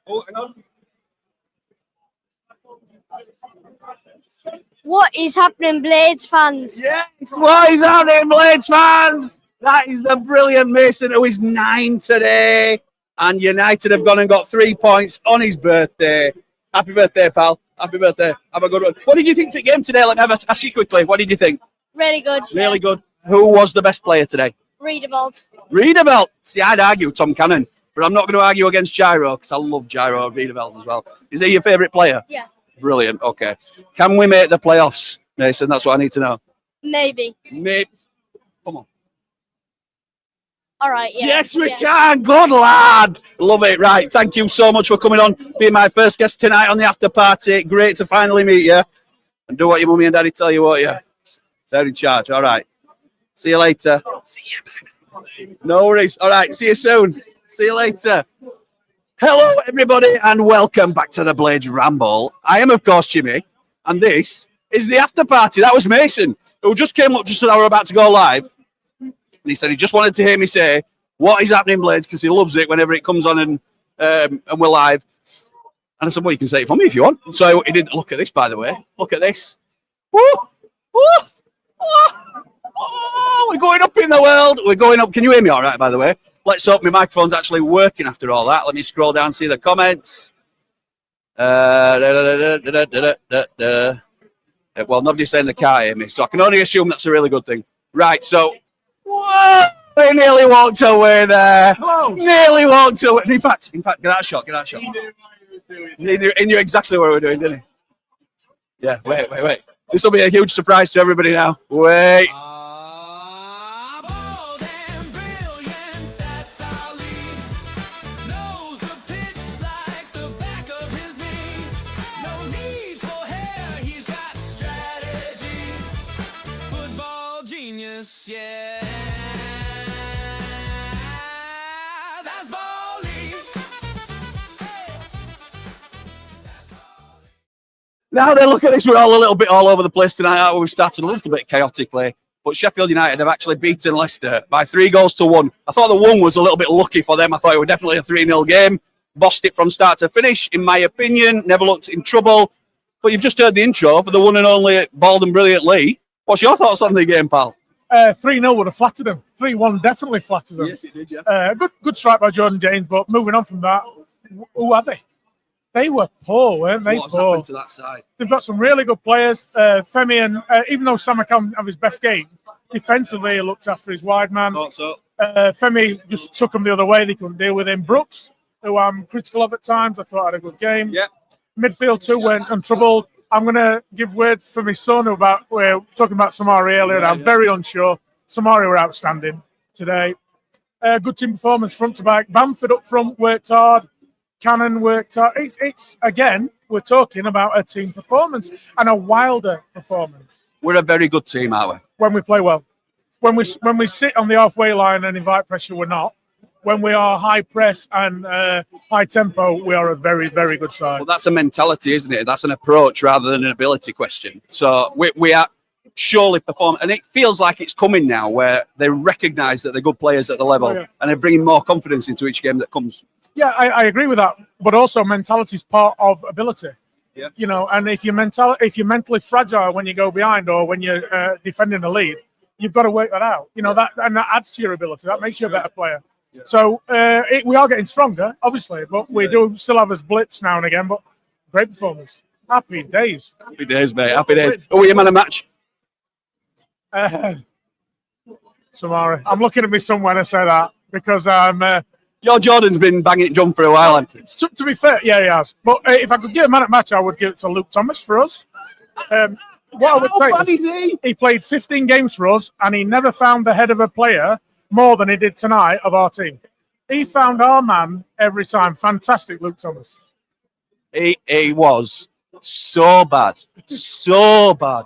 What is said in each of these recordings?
Oh, hang on. What is happening, Blades fans? Yes, what is happening, Blades fans? That is the brilliant Mason, who is 9 today. And United have gone and got 3 points on his birthday. Happy birthday, pal. Happy birthday. Have a good one. What did you think of the game today? Let me ask you quickly. What did you think? Really good. Really good. Who was the best player today? Readable. Readable. See, I'd argue Tom Cannon, but I'm not going to argue against Gyro because I love Gyro Readable as well. Is he your favourite player? Yeah. Brilliant. Okay. Can we make the playoffs, Mason? That's what I need to know. Maybe. Maybe. Come on. All right, yeah. Yes, we can. Good lad. Love it. Right. Thank you so much for coming on, being my first guest tonight on the after party. Great to finally meet you. And do what your mummy and daddy tell you, won't you? They're in charge. All right. See you later. See you. No worries. All right. See you soon. See you later. Hello, everybody, and welcome back to the Blades Ramble. I am, of course, Jimmy, and this is the after party. That was Mason, who just came up just as I were about to go live. And he said he just wanted to hear me say, what is happening, Blades, because he loves it whenever it comes on and we're live. And I said, well, you can say it for me if you want. So he did. Look at this, by the way. Look at this. Woo! Woo! Oh, we're going up in the world. We're going up. Can you hear me all right, by the way? Let's hope my microphone's actually working after all that. Let me scroll down, see the comments. Well, nobody's saying they can't hear me, so I can only assume that's a really good thing. Right, so, whoa, they nearly walked away there. Hello. Nearly walked away. In fact, get out of shot, get out of shot. He knew exactly what we were doing, didn't he? Yeah, wait. This will be a huge surprise to everybody now. Wait. Yeah, that's Bali. Now then, look at this. We're all a little bit all over the place tonight. We started a little bit chaotically, but Sheffield United have actually beaten Leicester by 3-1. I thought the one was a little bit lucky for them. I thought it was definitely a 3-0 game. Bossed it from start to finish, in my opinion. Never looked in trouble. But you've just heard the intro for the one and only bald and brilliant Lee. What's your thoughts on the game, pal? 3-0 would have flattered him. 3-1 definitely flattered him. Yes, it did, yeah. Good strike by Jordan James, but moving on from that, who are they? They were poor, weren't they? What's happened to that side? They've got some really good players. Femi, and even though Sam can't have his best game, defensively he looked after his wide man. Thought so. Femi just took him the other way. They couldn't deal with him. Brooks, who I'm critical of at times, I thought had a good game. Yeah. Midfield too went untroubled. I'm going to give word for my son about, we're talking about Samari earlier, and I'm very unsure. Samari were outstanding today. Good team performance, front to back. Bamford up front worked hard. Cannon worked hard. It's again, we're talking about a team performance and a Wilder performance. We're a very good team, aren't we? When we play well. When we sit on the halfway line and invite pressure, we're not. When we are high press and high tempo, we are a very, very good side. Well, that's a mentality, isn't it? That's an approach rather than an ability question. So we are surely performing, and it feels like it's coming now where they recognise that they're good players at the level, and they're bringing more confidence into each game that comes. Yeah, I agree with that. But also, mentality is part of ability. Yeah. You know, and if you're mentally fragile when you go behind or when you're defending a lead, you've got to work that out. You know, that adds to your ability. That makes you a better player. Yeah. So we are getting stronger, obviously, but we do still have us blips now and again. But great performance. Happy days. Happy days, mate. Happy days. Who are your man of match? Samari. I'm looking at me son when I say that because your Jordan's been banging jump for a while, hasn't it? To be fair, yeah, he has. But if I could give a man at match, I would give it to Luke Thomas for us. What I would say is he played 15 games for us, and he never found the head of a player more than he did tonight of our team. He found our man every time. Fantastic, Luke Thomas. He was so bad. So bad.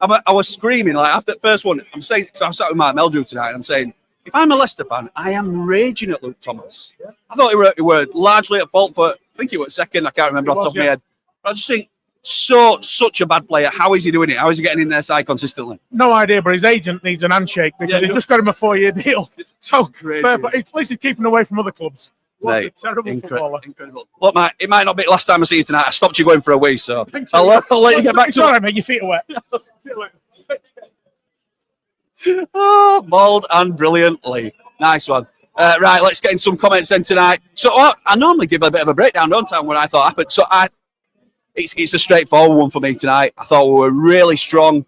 I was screaming, like, after the first one, I'm saying, because I sat with Mark Meldrew tonight, and I'm saying, if I'm a Leicester fan, I am raging at Luke Thomas. Yeah. I thought he were largely at fault for, I think he was second, I can't remember off the top of my head. But I just think, such a bad player. How is he doing it? How is he getting in their side consistently? No idea, but his agent needs an handshake because he just got him a 4-year deal. So, crazy. But at least he's keeping away from other clubs. What a Mate, terrible footballer. incredible. Look, mate, it might not be the last time I see you tonight. I stopped you going for a wee, so Thank I'll let you get back It's to all it. right, mate. Your feet are wet. Oh, bold and brilliantly. Nice one. Right, let's get in some comments then tonight. So I normally give a bit of a breakdown, don't I, when I thought happened. So it's a straightforward one for me tonight. I thought we were really strong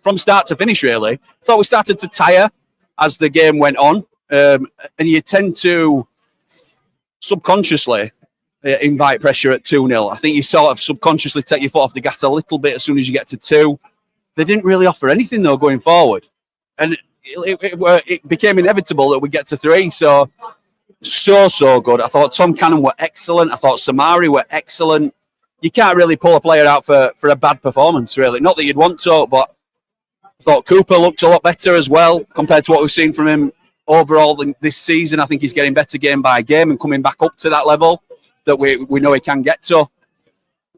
from start to finish, really. I thought we started to tire as the game went on. And you tend to subconsciously invite pressure at 2-0. I think you sort of subconsciously take your foot off the gas a little bit as soon as you get to 2. They didn't really offer anything, though, going forward. And it became inevitable that we get to 3. So good. I thought Tom Cannon were excellent. I thought Samari were excellent. You can't really pull a player out for a bad performance, really. Not that you'd want to, but I thought Cooper looked a lot better as well compared to what we've seen from him overall this season. I think he's getting better game by game and coming back up to that level that we know he can get to.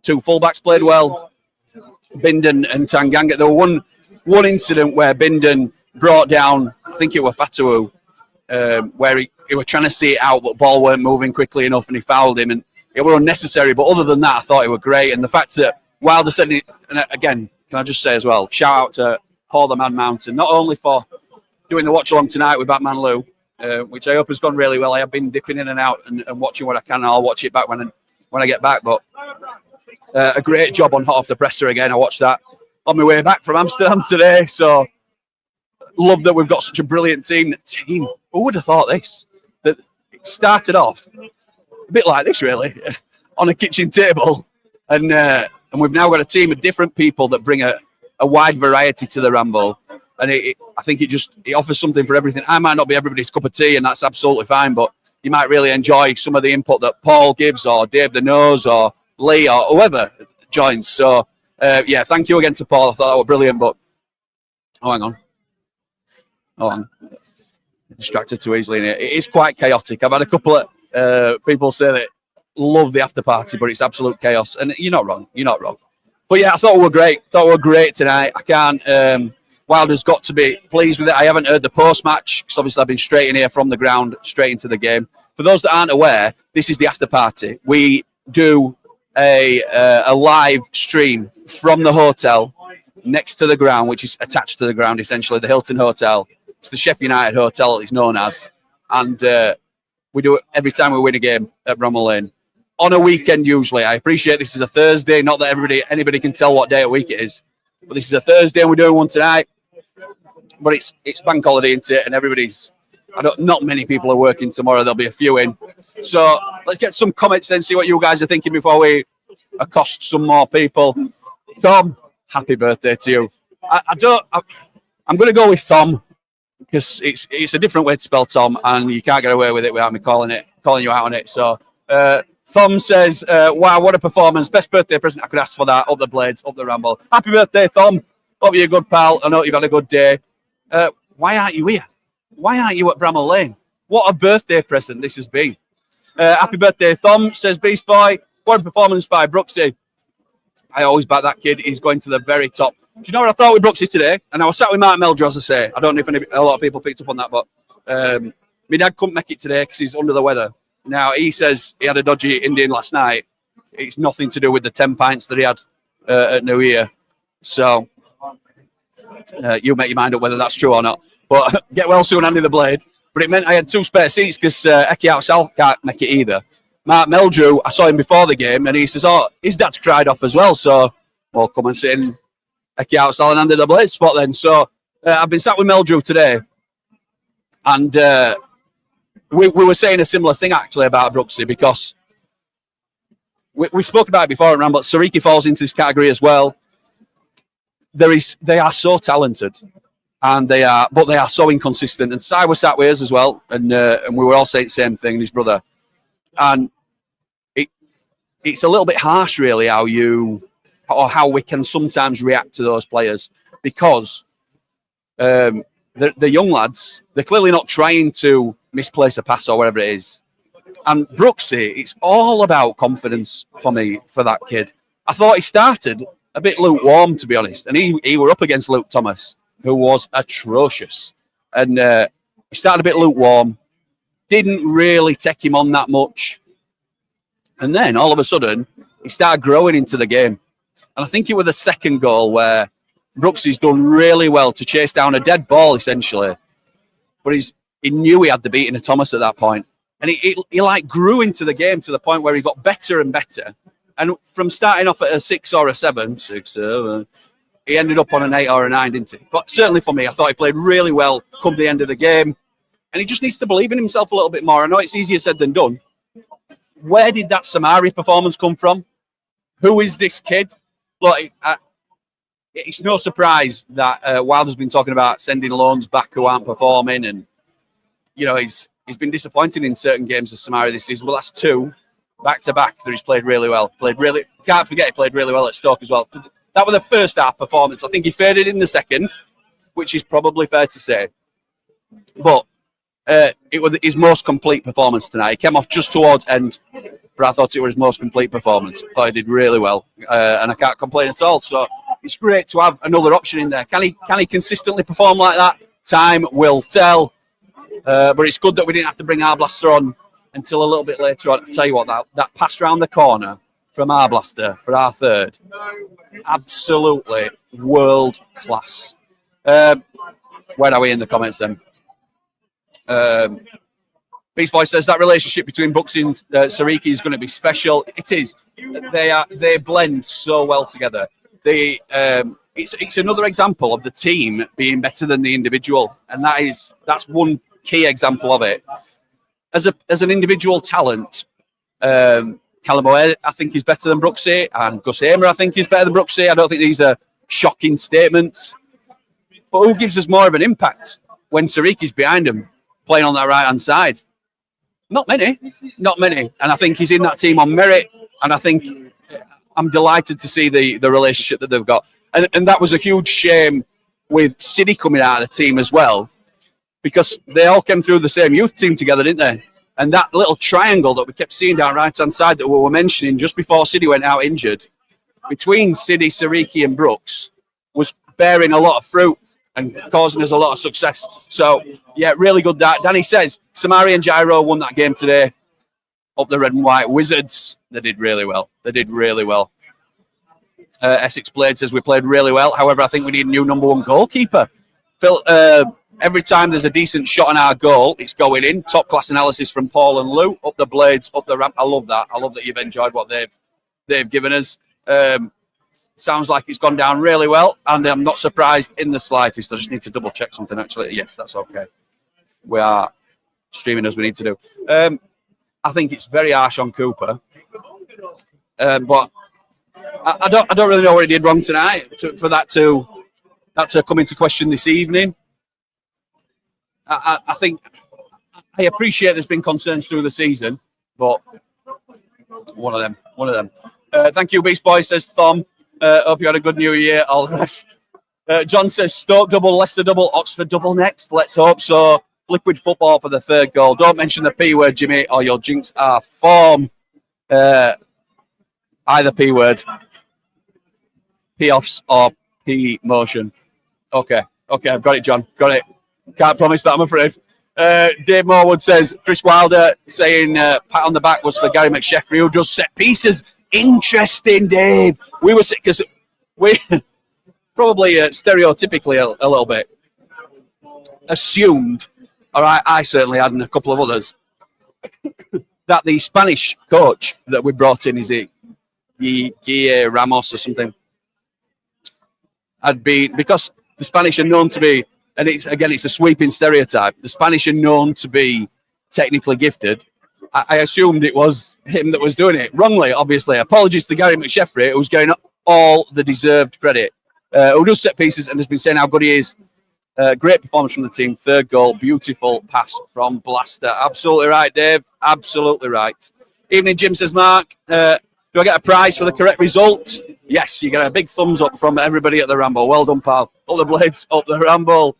2 fullbacks played well. Bindon and Tanganga. There were one incident where Bindon brought down, I think it was Fatawu, where he was trying to see it out, but the ball weren't moving quickly enough and he fouled him. And it was unnecessary, but other than that, I thought it was great. And the fact that Wilder said, and again, can I just say as well, shout out to Paul the Man Mountain, not only for doing the watch along tonight with Batman Lou, which I hope has gone really well. I have been dipping in and out and watching what I can, and I'll watch it back when I get back. But a great job on Hot Off the Presser again. I watched that on my way back from Amsterdam today. So love that we've got such a brilliant team. Who would have thought this? That it started off a bit like this, really, on a kitchen table, and we've now got a team of different people that bring a wide variety to the Ramble. And I think it offers something for everything. I might not be everybody's cup of tea, and that's absolutely fine, but you might really enjoy some of the input that Paul gives, or Dave the Nose, or Lee, or whoever joins. So, thank you again to Paul. I thought that was brilliant, but... Oh, hang on. Distracted too easily in here. It is quite chaotic. I've had a couple of people say that love the after party, but it's absolute chaos. And you're not wrong. But yeah, I thought we were great. Tonight. I can't... Wilder's got to be pleased with it. I haven't heard the post-match because obviously I've been straight in here from the ground, straight into the game. For those that aren't aware, this is the after party. We do a live stream from the hotel next to the ground, which is attached to the ground, essentially, the Hilton Hotel. It's the Sheffield United Hotel, it's known as. And we do it every time we win a game at Ramble Lane. On a weekend, usually. I appreciate this is a Thursday. Not that anybody can tell what day of the week it is. But this is a Thursday and we're doing one tonight. But it's bank holiday, isn't it? And not many people are working tomorrow. There'll be a few in. So let's get some comments then, see what you guys are thinking before we accost some more people. Tom, happy birthday to you. I'm going to go with Tom because it's a different way to spell Tom, and you can't get away with it without me calling you out on it. So Tom says, wow, what a performance. Best birthday present I could ask for that. Up the blades, up the Ramble. Happy birthday, Tom. Hope you're a good pal. I know you've had a good day. Why aren't you here? Why aren't you at Bramall Lane? What a birthday present this has been. Happy birthday, Tom, says Beast Boy. What a performance by Brooksy. I always back that kid. He's going to the very top. Do you know what I thought with Brooksy today? And I was sat with Mark Meldrew, as I say. I don't know if a lot of people picked up on that, but my dad couldn't make it today because he's under the weather. Now, he says he had a dodgy Indian last night. It's nothing to do with the 10 pints that he had at New Year. So, you make your mind up whether that's true or not. But get well soon, Andy the Blade. But it meant I had 2 spare seats because Eki Outsal can't make it either. Mark Meldrew, I saw him before the game, and he says, oh, his dad's cried off as well. So, well, come and sit in Eki Outsal and Andy the Blade spot then. So, I've been sat with Meldrew today, and we were saying a similar thing, actually, about Brooksy, because we spoke about it before at Ramble. Sariki falls into this category as well. They are so talented, and they are so inconsistent. And Si was sat with us as well, and we were all saying the same thing, his brother. And it's a little bit harsh, really, how we can sometimes react to those players, because the young lads, they're clearly not trying to misplace a pass or whatever it is. And Brooksy, it's all about confidence for me, for that kid. I thought he started a bit lukewarm, to be honest. And he were up against Luke Thomas, who was atrocious. And he started a bit lukewarm. didn't really take him on that much. And then all of a sudden, he started growing into the game. And I think it was the second goal where Brooksy's done really well to chase down a dead ball, essentially. But he knew he had the beating of Thomas at that point. And he like grew into the game to the point where he got better and better. And from starting off at a 6 or a 7, he ended up on an 8 or a 9, didn't he? But certainly for me, I thought he played really well come the end of the game. And he just needs to believe in himself a little bit more. I know it's easier said than done. Where did that Samari performance come from? Who is this kid? Look, it's no surprise that Wilder's been talking about sending loans back who aren't performing. And, you know, he's been disappointing in certain games of Samari this season. Well, that's 2 back-to-back that he's played really well. Can't forget he played really well at Stoke as well. That was the first half performance. I think he faded in the second, which is probably fair to say. But it was his most complete performance tonight. He came off just towards end, but I thought it was his most complete performance. I thought he did really well, and I can't complain at all. So it's great to have another option in there. Can he consistently perform like that? Time will tell. But it's good that we didn't have to bring Arblaster on until a little bit later on. I'll tell you what, that pass round the corner from Arblaster for our third, absolutely world class. Where are we in the comments then? Beast Boy says that relationship between Buxy and Sariki is going to be special. It is. They blend so well together. It's another example of the team being better than the individual, and that's one key example of it. As an individual talent, Callum O'Hare, I think, is better than Brooksy, and Gus Hamer, I think, is better than Brooksy. I don't think these are shocking statements. But who gives us more of an impact when Sariki's behind him, playing on that right-hand side? Not many. And I think he's in that team on merit, and I think I'm delighted to see the relationship that they've got. And that was a huge shame with City coming out of the team as well, because they all came through the same youth team together, didn't they? And that little triangle that we kept seeing down right-hand side that we were mentioning just before City went out injured, between City, Sariki and Brooks, was bearing a lot of fruit and causing us a lot of success. So, yeah, really good that. Danny says, Samari and Gyro won that game today up the red and white Wizards. They did really well. Essex Blade says we played really well. However, I think we need a new number 1 goalkeeper. Phil, every time there's a decent shot on our goal, it's going in. Top class analysis from Paul and Lou. Up the Blades, up the ramp. I love that. I love that you've enjoyed what they've given us. Sounds like it's gone down really well, and I'm not surprised in the slightest. I just need to double check something, actually. Yes, that's okay. We are streaming as we need to do. I think it's very harsh on Cooper, but I don't really know what he did wrong tonight for that to come into question this evening. I think I appreciate there's been concerns through the season, but one of them. Thank you, Beast Boy, says Thom. Hope you had a good New Year. All the best. John says Stoke double, Leicester double, Oxford double next. Let's hope so. Liquid football for the 3rd goal. Don't mention the P word, Jimmy, or your jinx are form. Either P word, P-offs or P-motion. Okay, I've got it, John. Got it. Can't promise that, I'm afraid. Dave Morwood says, Chris Wilder saying pat on the back was for Gary McSheffrey, who does set pieces. Interesting, Dave. We were sick because we probably stereotypically a little bit assumed, or I certainly had, and a couple of others, that the Spanish coach that we brought in, is it Guille Ramos or something, had been, because the Spanish are known to be, and it's a sweeping stereotype, the Spanish are known to be technically gifted. I assumed it was him that was doing it. Wrongly, obviously. Apologies to Gary McSheffrey, who's getting all the deserved credit. Who does set pieces and has been saying how good he is. Great performance from the team. 3rd goal. Beautiful pass from Blaster. Absolutely right, Dave. Absolutely right. Evening, Jim, says Mark. Do I get a prize for the correct result? Yes, you get a big thumbs up from everybody at the Ramble. Well done, pal. Up the Blades, up the Ramble.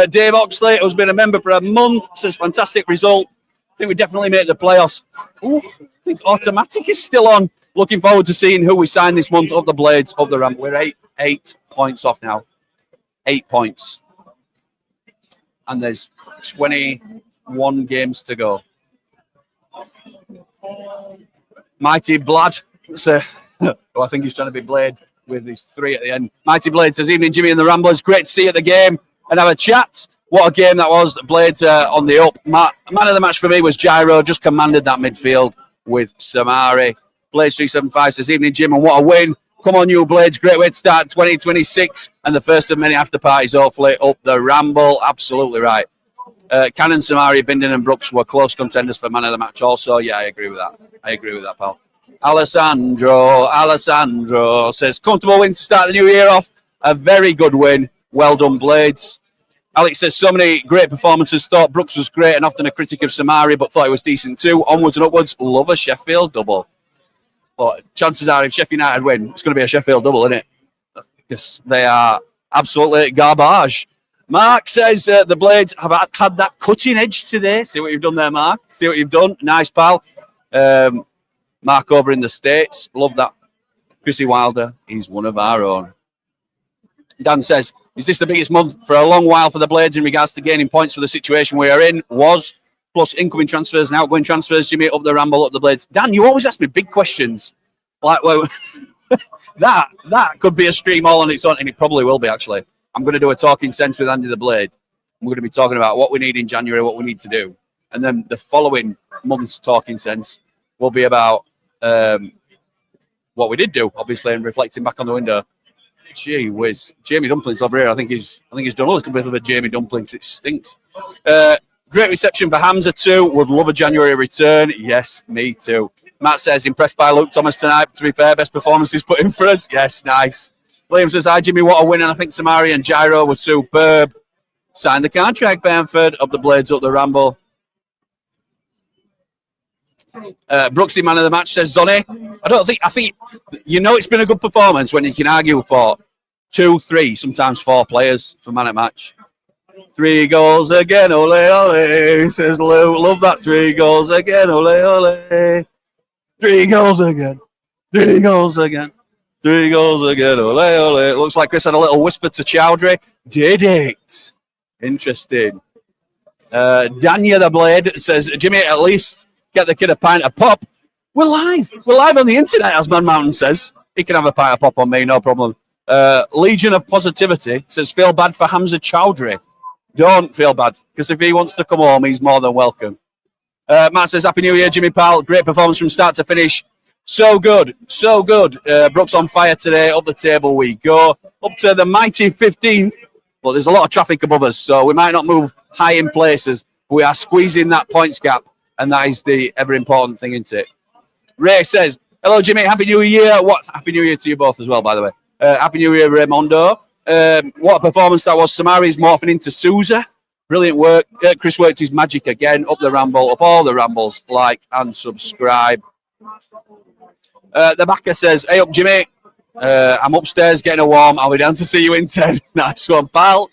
Dave Oxley, who's been a member for a month, says fantastic result. I think we definitely make the playoffs. Ooh, I think Automatic is still on. Looking forward to seeing who we sign this month. Up the Blades, up the Ramble. We're eight points off now. 8 points. And there's 20. 1 games to go. Mighty Blad. I think he's trying to be Blade with his 3 at the end. Mighty Blade says, evening, Jimmy and the Ramblers. Great to see you at the game and have a chat. What a game that was. Blade on the up. Man of the match for me was Gyro. Just commanded that midfield with Samari. Blades 375 says, evening, Jim, and what a win. Come on, you Blades. Great way to start 2026 and the first of many after parties, hopefully, up the Ramble. Absolutely right. Cannon, Samari, Bindon and Brooks were close contenders for man of the match also. Yeah, I agree with that. Pal. Alessandro says, comfortable win to start the new year off. A very good win. Well done, Blades. Alex says, so many great performances. Thought Brooks was great and often a critic of Samari, but thought it was decent too. Onwards and upwards. Love a Sheffield double. But chances are, if Sheffield United win, it's going to be a Sheffield double, isn't it? Because they are absolutely garbage. Mark says, the Blades have had that cutting edge today. See what you've done there, Mark. See what you've done. Nice, pal. Mark over in the States. Love that. Chrissy Wilder, he's one of our own. Dan says, is this the biggest month for a long while for the Blades in regards to gaining points for the situation we are in? Was, plus incoming transfers and outgoing transfers. Jimmy, up the Ramble, up the Blades. Dan, you always ask me big questions. Like, well, that could be a stream all on its own, and it probably will be, actually. I'm going to do a talking sense with Andy the Blade. We're going to be talking about what we need in January, what we need to do. And then the following month's talking sense will be about what we did do, obviously, and reflecting back on the window. Gee whiz. Jamie Dumplings over here. I think he's done a little bit of a Jamie Dumplings. It stinks. Great reception for Hamza too. Would love a January return. Yes, me too. Matt says, impressed by Luke Thomas tonight. To be fair, best performance he's put in for us. Yes, nice. William says, hi Jimmy, what a win. And I think Samari and Gyro were superb. Signed the contract, Bamford. Up the Blades, up the Ramble. Brooksy, man of the match, says Zonny. I think you know it's been a good performance when you can argue for 2, 3, sometimes 4 players for man of match. 3 goals again, ole ole, says Lou. Love that. 3 goals again, ole ole. 3 goals again. 3 goals again. 3 goals again, ole ole. It looks like Chris had a little whisper to Chowdhury. Did it? Interesting. Danya the Blade says, Jimmy, at least get the kid a pint of pop. We're live. We're live on the internet, as Man Mountain says. He can have a pint of pop on me, no problem. Legion of Positivity says, feel bad for Hamza Chowdhury. Don't feel bad, because if he wants to come home, he's more than welcome. Matt says, Happy New Year, Jimmy Pal. Great performance from start to finish. So good, so good. Brooks on fire today. Up the table we go. Up to the mighty 15th. Well, there's a lot of traffic above us, so we might not move high in places, but we are squeezing that points gap, and that is the ever-important thing, isn't it? Ray says, hello, Jimmy. Happy New Year. What? Happy New Year to you both as well, by the way. Happy New Year, Raymondo. What a performance that was. Samari's morphing into Sousa. Brilliant work. Chris worked his magic again. Up the Ramble, up all the Rambles. Like and subscribe. The backer says, hey up, Jimmy. I'm upstairs getting a warm. I'll be down to see you in 10. Nice one, pal.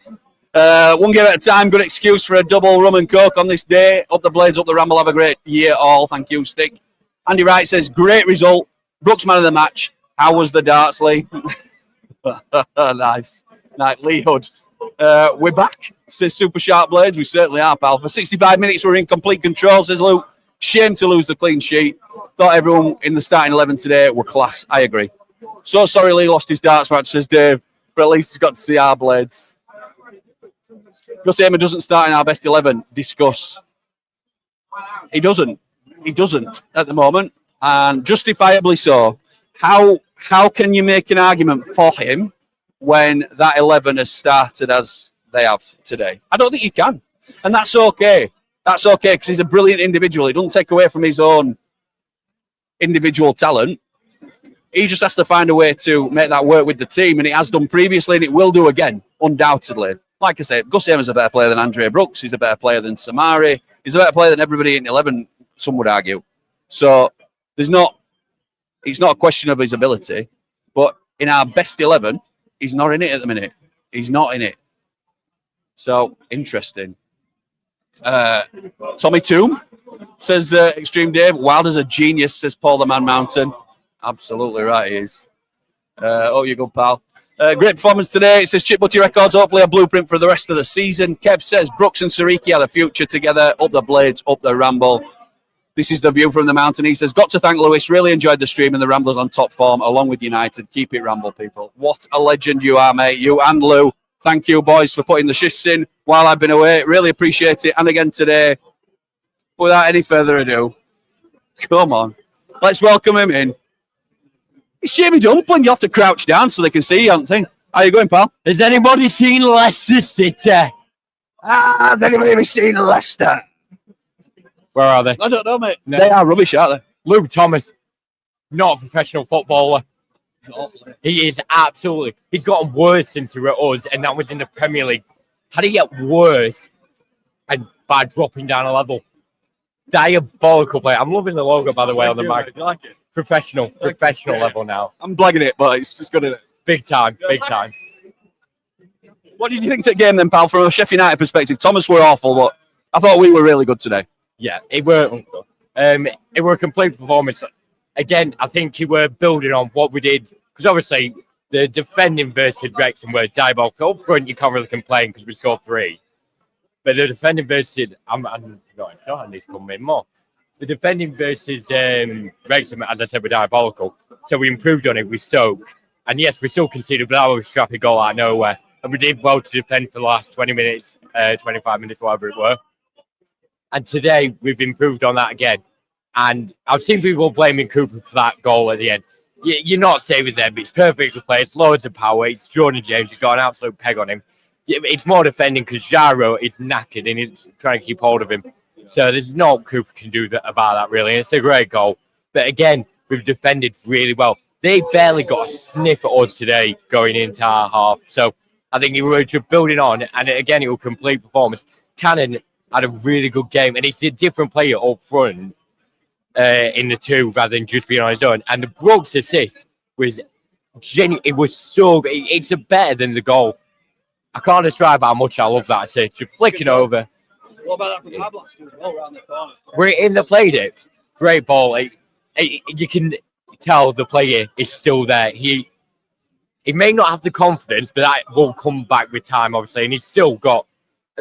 1 game at a time. Good excuse for a double rum and coke on this day. Up the Blades, up the Ramble. Have a great year all. Thank you, Stick. Andy Wright says, great result. Brooks man of the match. How was the darts, Lee? Nice. Lee Hood. We're back, says Super Sharp Blades. We certainly are, pal. For 65 minutes, we're in complete control, says Luke. Shame to lose the clean sheet. Thought everyone in the starting 11 today were class. I agree. So sorry Lee lost his darts match, says Dave, but at least he's got to see our Blades. Gus Hamer doesn't start in our best 11. Discuss. He doesn't at the moment, and justifiably so. How can you make an argument for him when that 11 has started as they have today? I don't think you can, and that's okay. That's okay because he's a brilliant individual. It doesn't take away from his own individual talent. He just has to find a way to make that work with the team, and it has done previously, and it will do again, undoubtedly. Like I say, Gus Hamer's a better player than Andre Brooks. He's a better player than Samari. He's a better player than everybody in 11, some would argue. So it's not a question of his ability, but in our best 11, he's not in it at the minute. He's not in it. So, interesting. Tommy Toom says, Extreme Dave, Wilder's a genius, says Paul the Man Mountain. Absolutely right, he is. Oh, you good, pal. Great performance today. It says Chip Butty Records, hopefully a blueprint for the rest of the season. Kev says Brooks and Sariki have a future together. Up the blades, up the Ramble. This is the view from the mountain. He says, got to thank Lewis. Really enjoyed the stream and the Ramblers on top form along with United. Keep it Ramble, people. What a legend you are, mate. You and Lou. Thank you, boys, for putting the shifts in while I've been away. Really appreciate it. And again today, without any further ado, come on. Let's welcome him in. It's Jamie Dumpling. You have to crouch down so they can see you, don't they? How you going, pal? Has anybody seen Leicester City? Has anybody ever seen Leicester? Where are they? I don't know, mate. No. They are rubbish, aren't they? Luke Thomas, not a professional footballer. He is absolutely. He's gotten worse since he were at us, and that was in the Premier League. How do you get worse? And by dropping down a level. Diabolical play. I'm loving the logo, by the way, on the mic. You like it? Professional level now. I'm blagging it, but it's just good, isn't it? Big time, big time. What did you think of the game then, pal, from a Sheffield United perspective? Thomas were awful, but I thought we were really good today. Yeah, it were a complete performance. Again, I think you were building on what we did, because obviously the defending versus Wrexham were diabolical. Up front, you can't really complain because we scored 3. But the defending versus, I'm not sure I need to come in more. The defending versus Wrexham, as I said, were diabolical. So we improved on it with Stoke. And yes, we still conceded, but that was a scrappy goal out of nowhere. And we did well to defend for the last 20 minutes, 25 minutes, whatever it were. And today, we've improved on that again. And I've seen people blaming Cooper for that goal at the end. You're not saving them. It's perfectly placed, loads of power. It's Jordan James. He's got an absolute peg on him. It's more defending because Jaro is knackered and he's trying to keep hold of him. So there's no Cooper can do about that, really. And it's a great goal. But again, we've defended really well. They barely got a sniff at us today going into our half. So I think we were just building on. And again, it was a complete performance. Cannon had a really good game. And it's a different player up front in the two rather than just being on his own. And the Brooks assist was genuine. It was so good. It's better than the goal. I can't describe how much I love that assist. Just flicking over. What about that from Pablo? Around the corner. We're in the played it. Great ball. You can tell the player is still there. He may not have the confidence, but that will come back with time, obviously. And he's still got,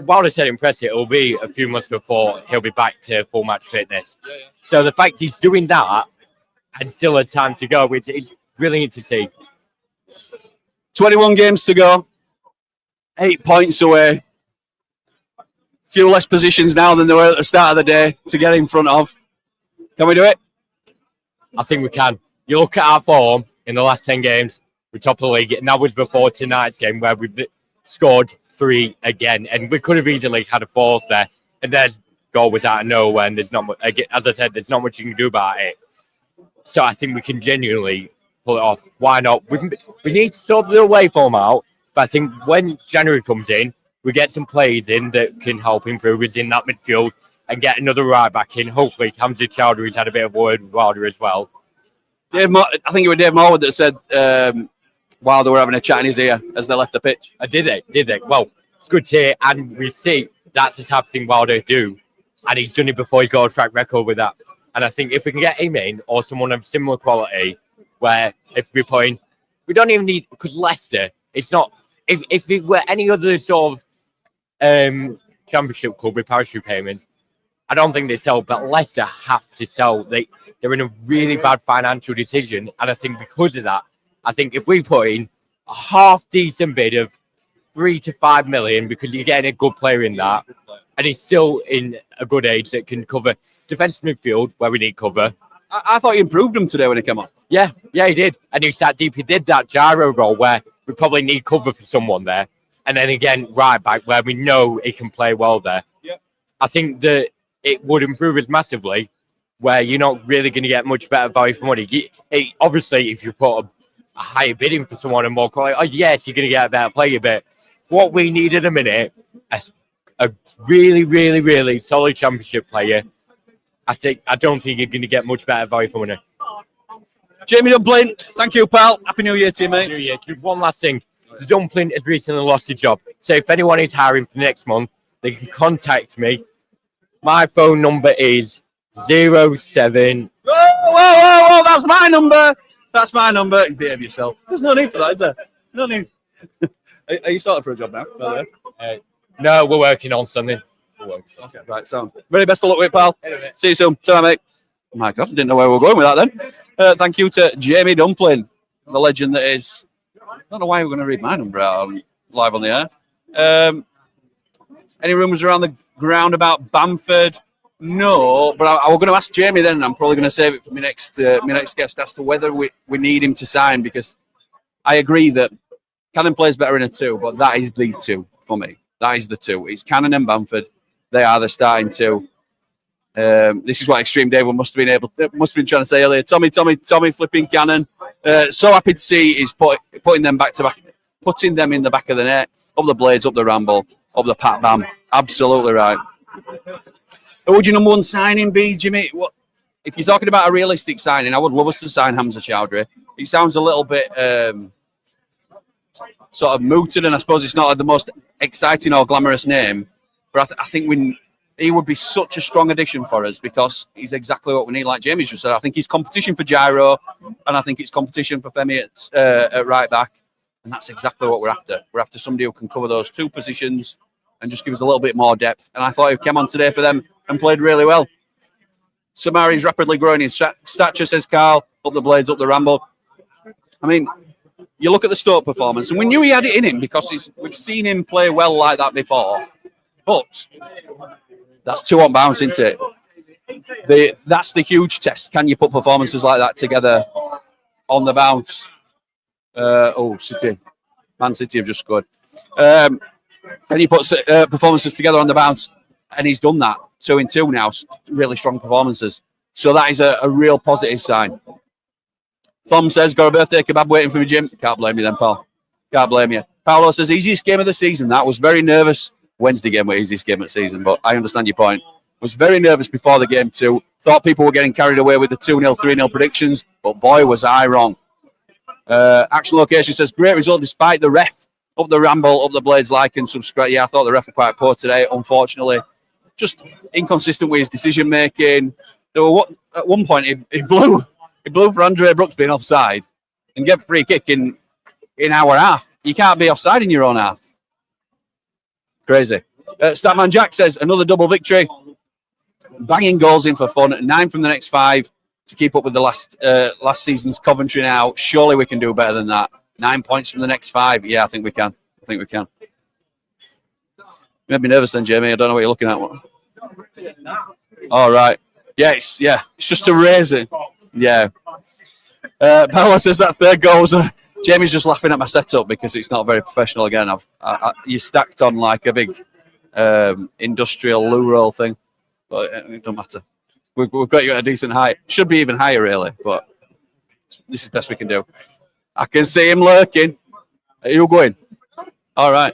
while I said impressive, it'll be a few months before he'll be back to full match fitness. Yeah. So the fact he's doing that and still has time to go, which is brilliant to see. 21 games to go. 8 points away. Few less positions now than there were at the start of the day to get in front of. Can we do it? I think we can. You look at our form in the last 10 games, we're top of the league, and that was before tonight's game where we scored 3 again, and we could have easily had a 4th there. And their goal was out of nowhere, and there's not much, as I said, there's not much you can do about it. So I think we can genuinely pull it off. Why not? We need to sort the away form out, but I think when January comes in, we get some players in that can help improve us in that midfield and get another right back in. Hopefully, Hamza Chowdhury's had a bit of a word with Wilder as well. I think it was Dave Morwood that said Wilder were having a chat in his ear as they left the pitch. Did they? Well, it's good to hear, and we see that's the type of thing Wilder do, and he's done it before. He's got a track record with that. And I think if we can get him in, or someone of similar quality, where if we're putting, we don't even need, because Leicester, it's not, if it were any other sort of championship club with parachute payments, I don't think they sell, but Leicester have to sell. They're in a really bad financial decision, and I think because of that, I think if we put in a half-decent bid of 3 to 5 million, because you're getting a good player in that, and he's still in a good age that can cover defensive midfield where we need cover. I thought he improved him today when he came on. Yeah, he did. And he sat deep. He did that gyro role where we probably need cover for someone there. And then again, right back where we know he can play well there. Yep. I think that it would improve us massively where you're not really going to get much better value for money. Obviously, if you put a higher bidding for someone and more quality, yes, you're going to get a better player. But what we need at a minute is a really, really, really solid championship player. I don't think you're going to get much better value for money. Jamie Dumpling, thank you, pal. Happy New Year to you, mate. New Year. One last thing. Dumpling has recently lost his job. So if anyone is hiring for next month, they can contact me. My phone number is 07. Whoa, that's my number. That's my number. Behave yourself. There's no need for that, is there? No need. Are you sorted for a job now? By the way? No, we're working on something. Okay, right, so very best of luck with it, pal. See you soon. Ta-ra, mate. Oh my God, didn't know where we were going with that then. Thank you to Jamie Dumpling, the legend that is. I don't know why we're going to read my number out live on the air. Any rumours around the ground about Bamford? No, but I was going to ask Jamie then, and I'm probably going to save it for my next guest as to whether we need him to sign, because I agree that Cannon plays better in a 2, but that is the 2 for me. That is the 2. It's Cannon and Bamford. They are the starting 2. This is what Extreme Dave must have been trying to say earlier. Tommy, flipping Cannon. So happy to see he's putting them back to back, putting them in the back of the net, up the blades, up the Ramble, up the Pat Bam. Absolutely right. Who would your number 1 signing be, Jimmy? What if you're talking about a realistic signing? I would love us to sign Hamza Chowdhury. He sounds a little bit sort of mooted, and I suppose it's not the most exciting or glamorous name, but I think he would be such a strong addition for us, because he's exactly what we need, like Jamie's just said. I think he's competition for Gyro, and I think it's competition for Femi at right back, and that's exactly what we're after. We're after somebody who can cover those 2 positions and just give us a little bit more depth, and I thought he came on today for them and played really well. Samari's rapidly growing in stature, says Carl, up the blades, up the Ramble. I mean, you look at the Stoke performance, and we knew he had it in him because we've seen him play well like that before. But that's 2 on bounce, isn't it? That's the huge test. Can you put performances like that together on the bounce? City. Man City have just scored. Can you put performances together on the bounce? And he's done that. 2 in 2 now. Really strong performances. So that is a real positive sign. Tom says, got a birthday kebab waiting for me, Jim. Can't blame you then, pal. Can't blame you. Paolo says, easiest game of the season. That was very nervous. Wednesday game was easiest game of the season, but I understand your point. Was very nervous before the game too. Thought people were getting carried away with the 2-0, 3-0 predictions, but boy, was I wrong. Action Location says, great result despite the ref. Up the Ramble, up the blades, like and subscribe. Yeah, I thought the ref were quite poor today, unfortunately. Just inconsistent with his decision-making. At one point, he blew for Andre Brooks being offside and gave a free kick in our half. You can't be offside in your own half. Crazy. Statman Jack says, another double victory. Banging goals in for fun. 9 from the next 5 to keep up with the last season's Coventry now. Surely we can do better than that. 9 points from the next 5. Yeah, I think we can. You made me nervous then, Jamie. I don't know what you're looking at. All right. Yeah, it's just a razor. Yeah. Paolo says that 3rd goal was Jamie's just laughing at my setup because it's not very professional again. You stacked on like a big industrial loo roll thing, but it don't matter. We've got you at a decent height. Should be even higher, really, but this is the best we can do. I can see him lurking. Are you going? All right.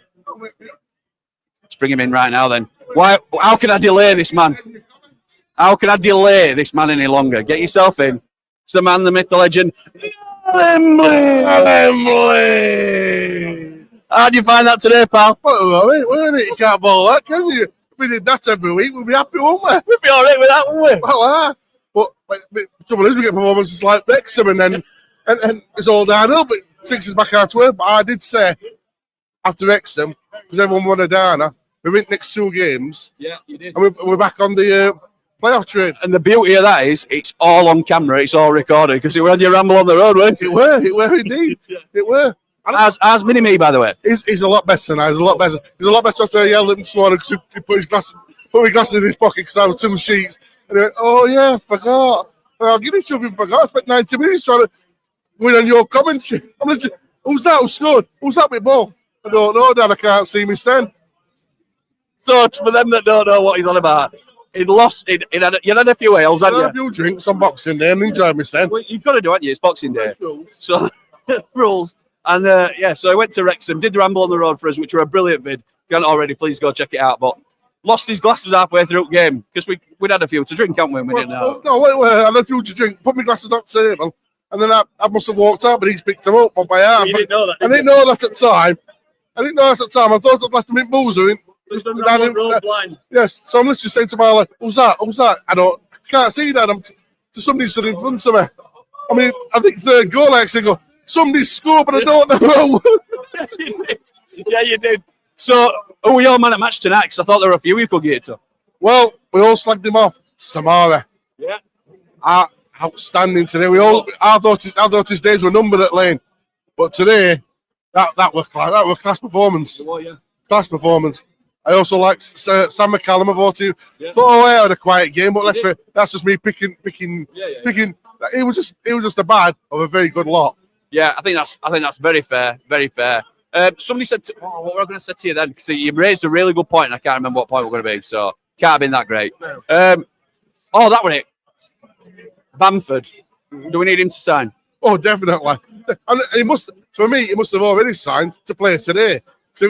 Let's bring him in right now then. Why? How can I delay this man? How can I delay this man any longer? Get yourself in. It's the man, the myth, the legend. How do you find that today, pal? Well, weren't it? You can't ball that, can you? If we did that every week, we'd be happy, wouldn't we? We'd be all right with that, wouldn't we? Well, but the trouble is, we get performances like Wrexham, and then and it's all downhill, but it takes us back our way. But I did say, after Wrexham, because everyone wanted Dana, we went next 2 games. Yeah, you did. And we're back on the playoff train. And the beauty of that is, it's all on camera, it's all recorded, because it were on your Ramble on the road, weren't it? It were indeed. It were. How's Mini-Me, by the way? He's a lot better now. He's a lot better after I yelled at him this morning because he put his glasses in his pocket because I was 2 sheets. And he went, oh, yeah, I forgot. I'll give this to you, forgot. I spent 90 minutes trying to win on your commentary. Who's that? Who scored? Who's that with ball? I don't know, Dad. I can't see me send. So, for them that don't know what he's on about, you had a few ales, hadn't you? I had a few drinks on Boxing Day and enjoyed me send. Well, you've got to do, haven't you? It's Boxing Day. So, rules. And so I went to Wrexham, did the Ramble on the road for us, which were a brilliant vid. If you haven't already, please go check it out. But lost his glasses halfway through the game because we'd had a few to drink, haven't we? We didn't know. No, I had a few to drink, put my glasses on the table, and then I must have walked out, but he's picked them up on my arm. You didn't know that? I didn't know that at the time. I thought I'd left them in boozer. Yes, so I'm literally saying to Marla, who's that? I can't see that. To somebody stood in front of me. I mean, I think 3rd goal, I actually go, somebody scored, but I don't know who. Yeah, you did. So, who were your man at match tonight? Because I thought there were a few you could get to. Well, we all slagged him off. Samara. Yeah. Outstanding today. I thought his days were numbered at Lane, but today that was class. That was class performance. Oh, yeah. Class performance. I also like Sam McCallum. I thought he had a quiet game, but that's just me picking. It was just a bad of a very good lot. Yeah, I think that's very fair. Very fair. Somebody said, what were I going to say to you then? Because you raised a really good point, and I can't remember what point we're going to be. So can't have been that great. No. That was it. Bamford. Do we need him to sign? Oh, definitely. And he must have already signed to play today. So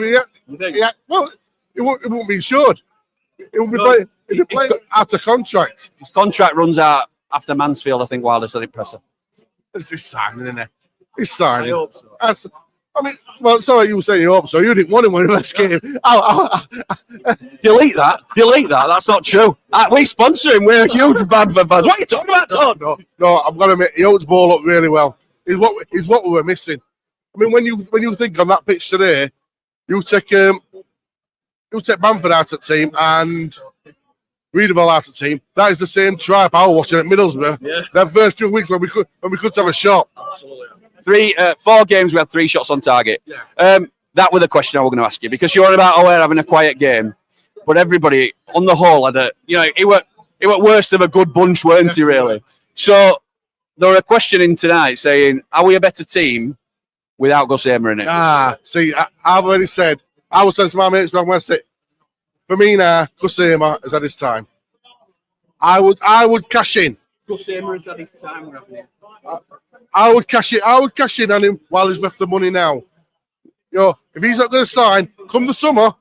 well, it won't be insured. It won't be playing. He'll be playing out of contract. His contract runs out after Mansfield, I think. Wilder said it presser. He's signing, isn't he? He's signing. I hope so. Sorry, you were saying you hope so. You didn't want him when he last game. Delete that. That's not true. We sponsor him. We're huge Bamford fans. What are you talking about, Todd? No, I've got to admit, he holds the ball up really well. He's what we were missing. I mean, when you think on that pitch today, you take Bamford out of the team and Reedeville out of the team. That is the same tribe I was watching at Middlesbrough. Yeah. That first few weeks when we could have a shot. Absolutely. 4 games, we had 3 shots on target. Yeah. That was the question I was going to ask you, because you're on about we're having a quiet game, but everybody on the whole had it were worse than a good bunch, weren't he? Really. So there were a question in tonight saying, are we a better team without Gus Hamer in it? See, I've already said. I was saying to my mates when I said, for me now, Gus Hamer has had his time. I would cash in. Gus Hamer has had his time. I would cash in on him while he's worth the money now. If he's not going to sign, come the summer,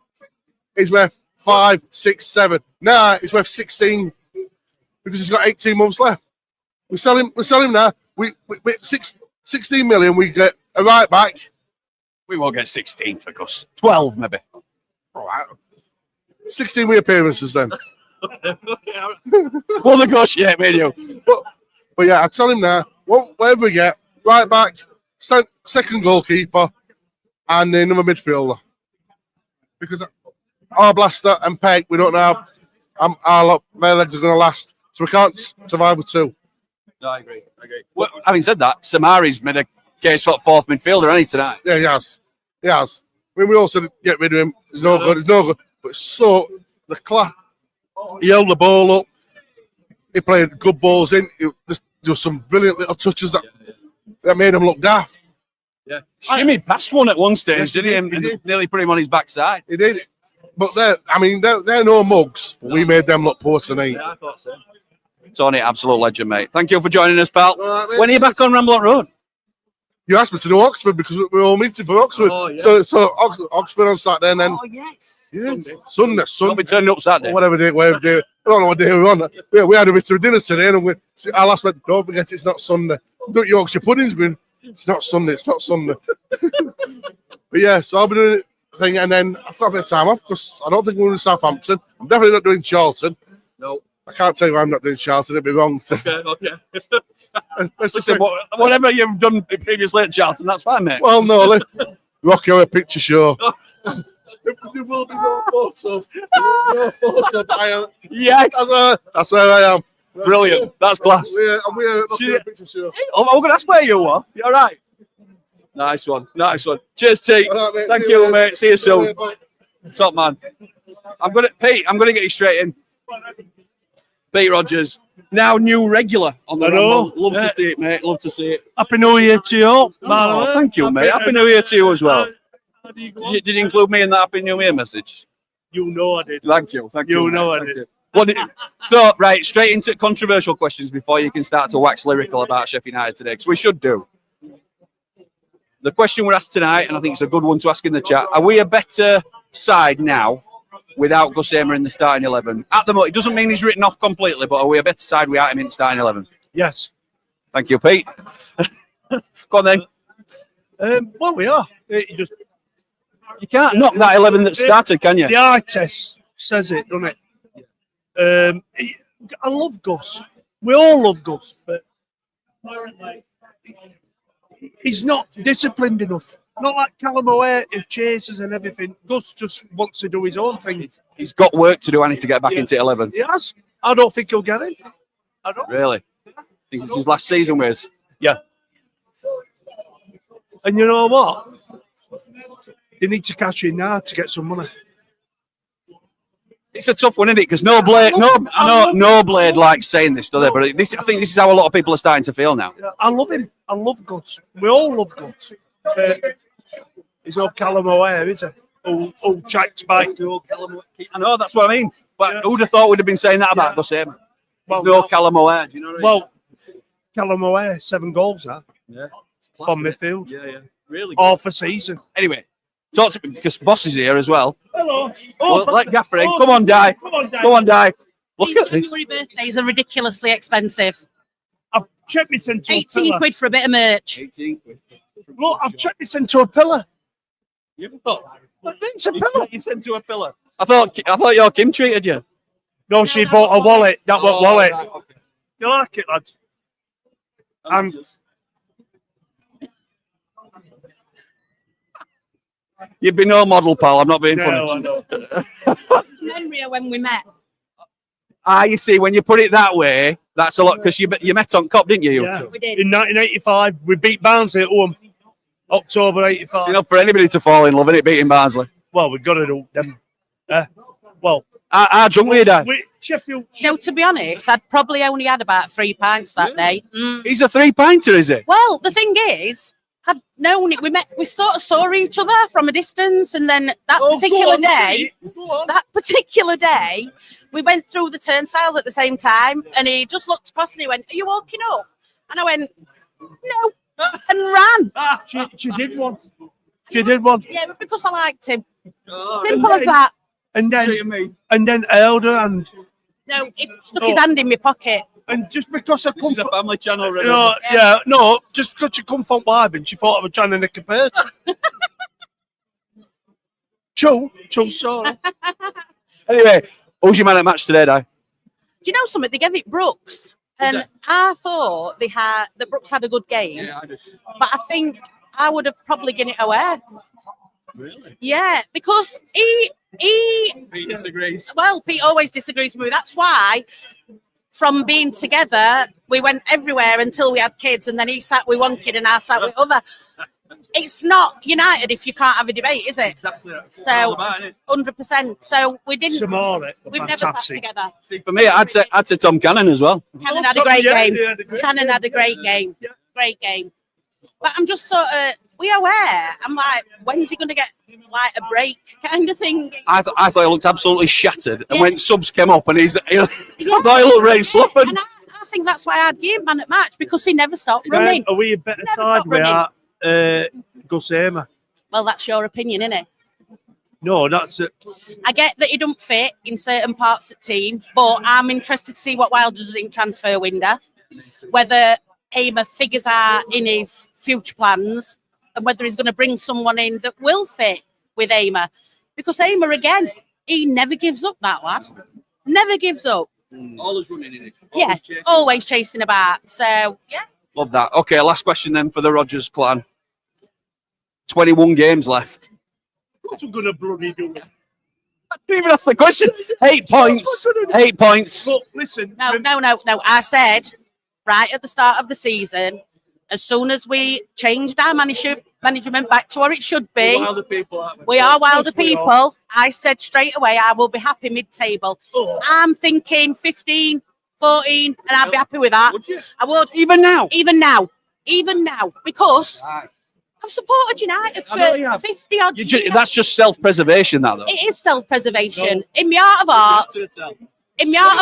he's worth 5, 6, 7. Nah, he's worth 16 because he's got 18 months left. We sell him now. We 16 million. We get a right back. We won't get 16 for Gus. 12 maybe. All right. 16 appearances then. We'll negotiate with you. But yeah, I tell him now, whatever we get, right back, second goalkeeper, and another midfielder. Because our blaster and Peg, we don't know how their legs are going to last. So we can't survive with 2. No, I agree. Well, having said that, Samari's made a case for 4th midfielder, hasn't he, tonight? Yeah, he has. I mean, we all said get rid of him. He's no good. But so, the class, he held the ball up. He played good balls in. There was some brilliant little touches that made him look daft. Yeah. Shimmied past one at one stage, didn't he? And nearly put him on his backside. He did. But they're no mugs. But we made them look poor tonight. Yeah, I thought so. Tony, absolute legend, mate. Thank you for joining us, pal. Right, when are you back on Ramble Road? You asked me to do Oxford because we're all meeting for Oxford. Oh, yeah. So Oxford on Saturday and then. Oh, yes. Sunday. I'll be turning up Saturday. Whatever day. I don't know what day we're on. We had a bit of dinner today and our last went, don't forget it's not Sunday. Don't Yorkshire puddings going, it's not Sunday. But yeah, so I'll be doing a thing and then I've got a bit of time off because I don't think we're in Southampton. I'm definitely not doing Charlton. No. I can't tell you I'm not doing Charlton. It'd be wrong. Okay. Listen, whatever you've done previously at Charlton, that's fine, mate. Well, no, Rocky Horror Picture Show. There will be no photos. No photos. Yes. That's where I am. Brilliant. That's class. I'm here at Rocky Horror Picture Show. I'm going to ask where you were. You all right? Nice one. Cheers, T. Right, Thank you, mate. See you soon. Top man. I'm going to get you straight in. Pete Rogers, now new regular on the Ramble. Love to see it, mate. Love to see it. Happy New Year to you all. Oh, thank you, mate. Happy New Year to you as well. Did you include me in that Happy New Year message? You know I did. Thank you. You know I did. So, right, straight into controversial questions before you can start to wax lyrical about Sheffield United today, because we should do. The question we're asked tonight, and I think it's a good one to ask in the chat, are we a better side now without Gus Hamer in the starting 11? At the moment, it doesn't mean he's written off completely, but are we a better side without him in the starting 11? Yes. Thank you, Pete. Go on then. Well, we are. You can't knock that 11 that started, can you? The eye test says it, doesn't it? I love Gus. We all love Gus, but he's not disciplined enough. Not like Callum O'Hare, who chases and everything. Gus just wants to do his own thing. He's got work to do. I need to get back Yeah. into 11. He has. I don't think he'll get it. I don't. Really? I think it's his last season with us. Yeah. And you know what? They need to cash in now to get some money. It's a tough one, isn't it? Because no Blade likes saying this, do they? But I think this is how a lot of people are starting to feel now. I love him. I love Gus. We all love Gus. He's no Callum O'Hare, is he? Oh, Jack's bike. I know, that's what I mean. But who'd have thought we'd have been saying that about Gus Heyman? Well, No Callum O'Hare, do you know what I mean? Well, Callum O'Hare, 7 goals now Yeah. from midfield. Yeah. Really? All for season. Anyway, talk to me, because Boss is here as well. Hello. Well, let Gaffer in. Come on, Di. Come on, Di. Look at this. January birthdays are ridiculously expensive. I've checked this into a 18 pillar. quid for a bit of merch. 18 quid. Look, I've checked this into a pillar. You thought? It's a pillar. You sent to a pillar. I thought your Kim treated you. No, she bought a wallet. That was wallet. Right, okay. You like it, lads? You've been no model, pal. I'm not being No, funny. I know. Memory of when we met. You see, when you put it that way, that's a lot, because you met on COP, didn't you? Yeah. We did. In 1985, we beat Barnsley at home. October 85. It's enough for anybody to fall in love, isn't it, beating Barnsley? Well, we've got to do them. How drunk were you, Dad? Sheffield. No, to be honest, I'd probably only had about 3 pints that day. He's a 3-pinter, is he? Well, the thing is, I'd known it. We sort of saw each other from a distance, and then that particular day, we went through the turnstiles at the same time, and he just looked across and he went, "Are you walking up?" And I went, "No," and ran. She did one. She did one. Yeah, but because I liked him. Simple as that. And then I held her hand. No, he stuck his hand in my pocket. And just because I come This is a family channel, really. just because she come from Wyburn, she thought I was trying to nick a person. True, sorry. Anyway, who's your man at match today, Di? Do you know something? They gave it Brooks, and I thought that Brooks had a good game, I do. but I think I would have probably given it away. Really? Yeah, because he Pete disagrees. well, Pete always disagrees with me. That's why, from being together, we went everywhere until we had kids, and then he sat with one kid and I sat with other. It's not united if you can't have a debate, is it? Exactly. That's So, what it's all about, isn't it? 100%. So we didn't. Samara, We've never sat fantastic. together. See, for me, I'd say Tom Cannon as well. Cannon had a great game. Yeah, Cannon had a great game. Great game. But I'm just sort of, we aware. I'm like, when's he going to get like a break kind of thing? I thought he looked absolutely shattered, and Yeah. when subs came up, and I thought he looked really sloppy. And I think that's why I'd give man at match, because he never stopped running. Are we a better Never side stop with our Gus Heyman? Well, that's your opinion, isn't it? No, that's it. I get that he don't fit in certain parts of the team, but I'm interested to see what Wilder does in transfer window, whether Aimer figures out in his future plans, and whether he's going to bring someone in that will fit with Aimer. Because Aimer, again, he never gives up, that lad. Never gives up. Always running in it. Yeah, always chasing about. So, yeah. Love that. Okay, last question then for the Rogers clan. 21 games left. What's he going to bloody do? I didn't even ask the question. 8 points. 8 points. But listen. No. I said right at the start of the season, as soon as we changed our management back to where it should be, Wilder people, aren't we? we are Wilder Of course we are. people. I said straight away, I will be happy mid-table. Oh. I'm thinking 15, 14, and I'd be happy with that. Would you? I would. Even now? Even now, because Right. I've supported United I know you for have. 50 odd years. That's just self-preservation, that, though. It is self-preservation. In the art of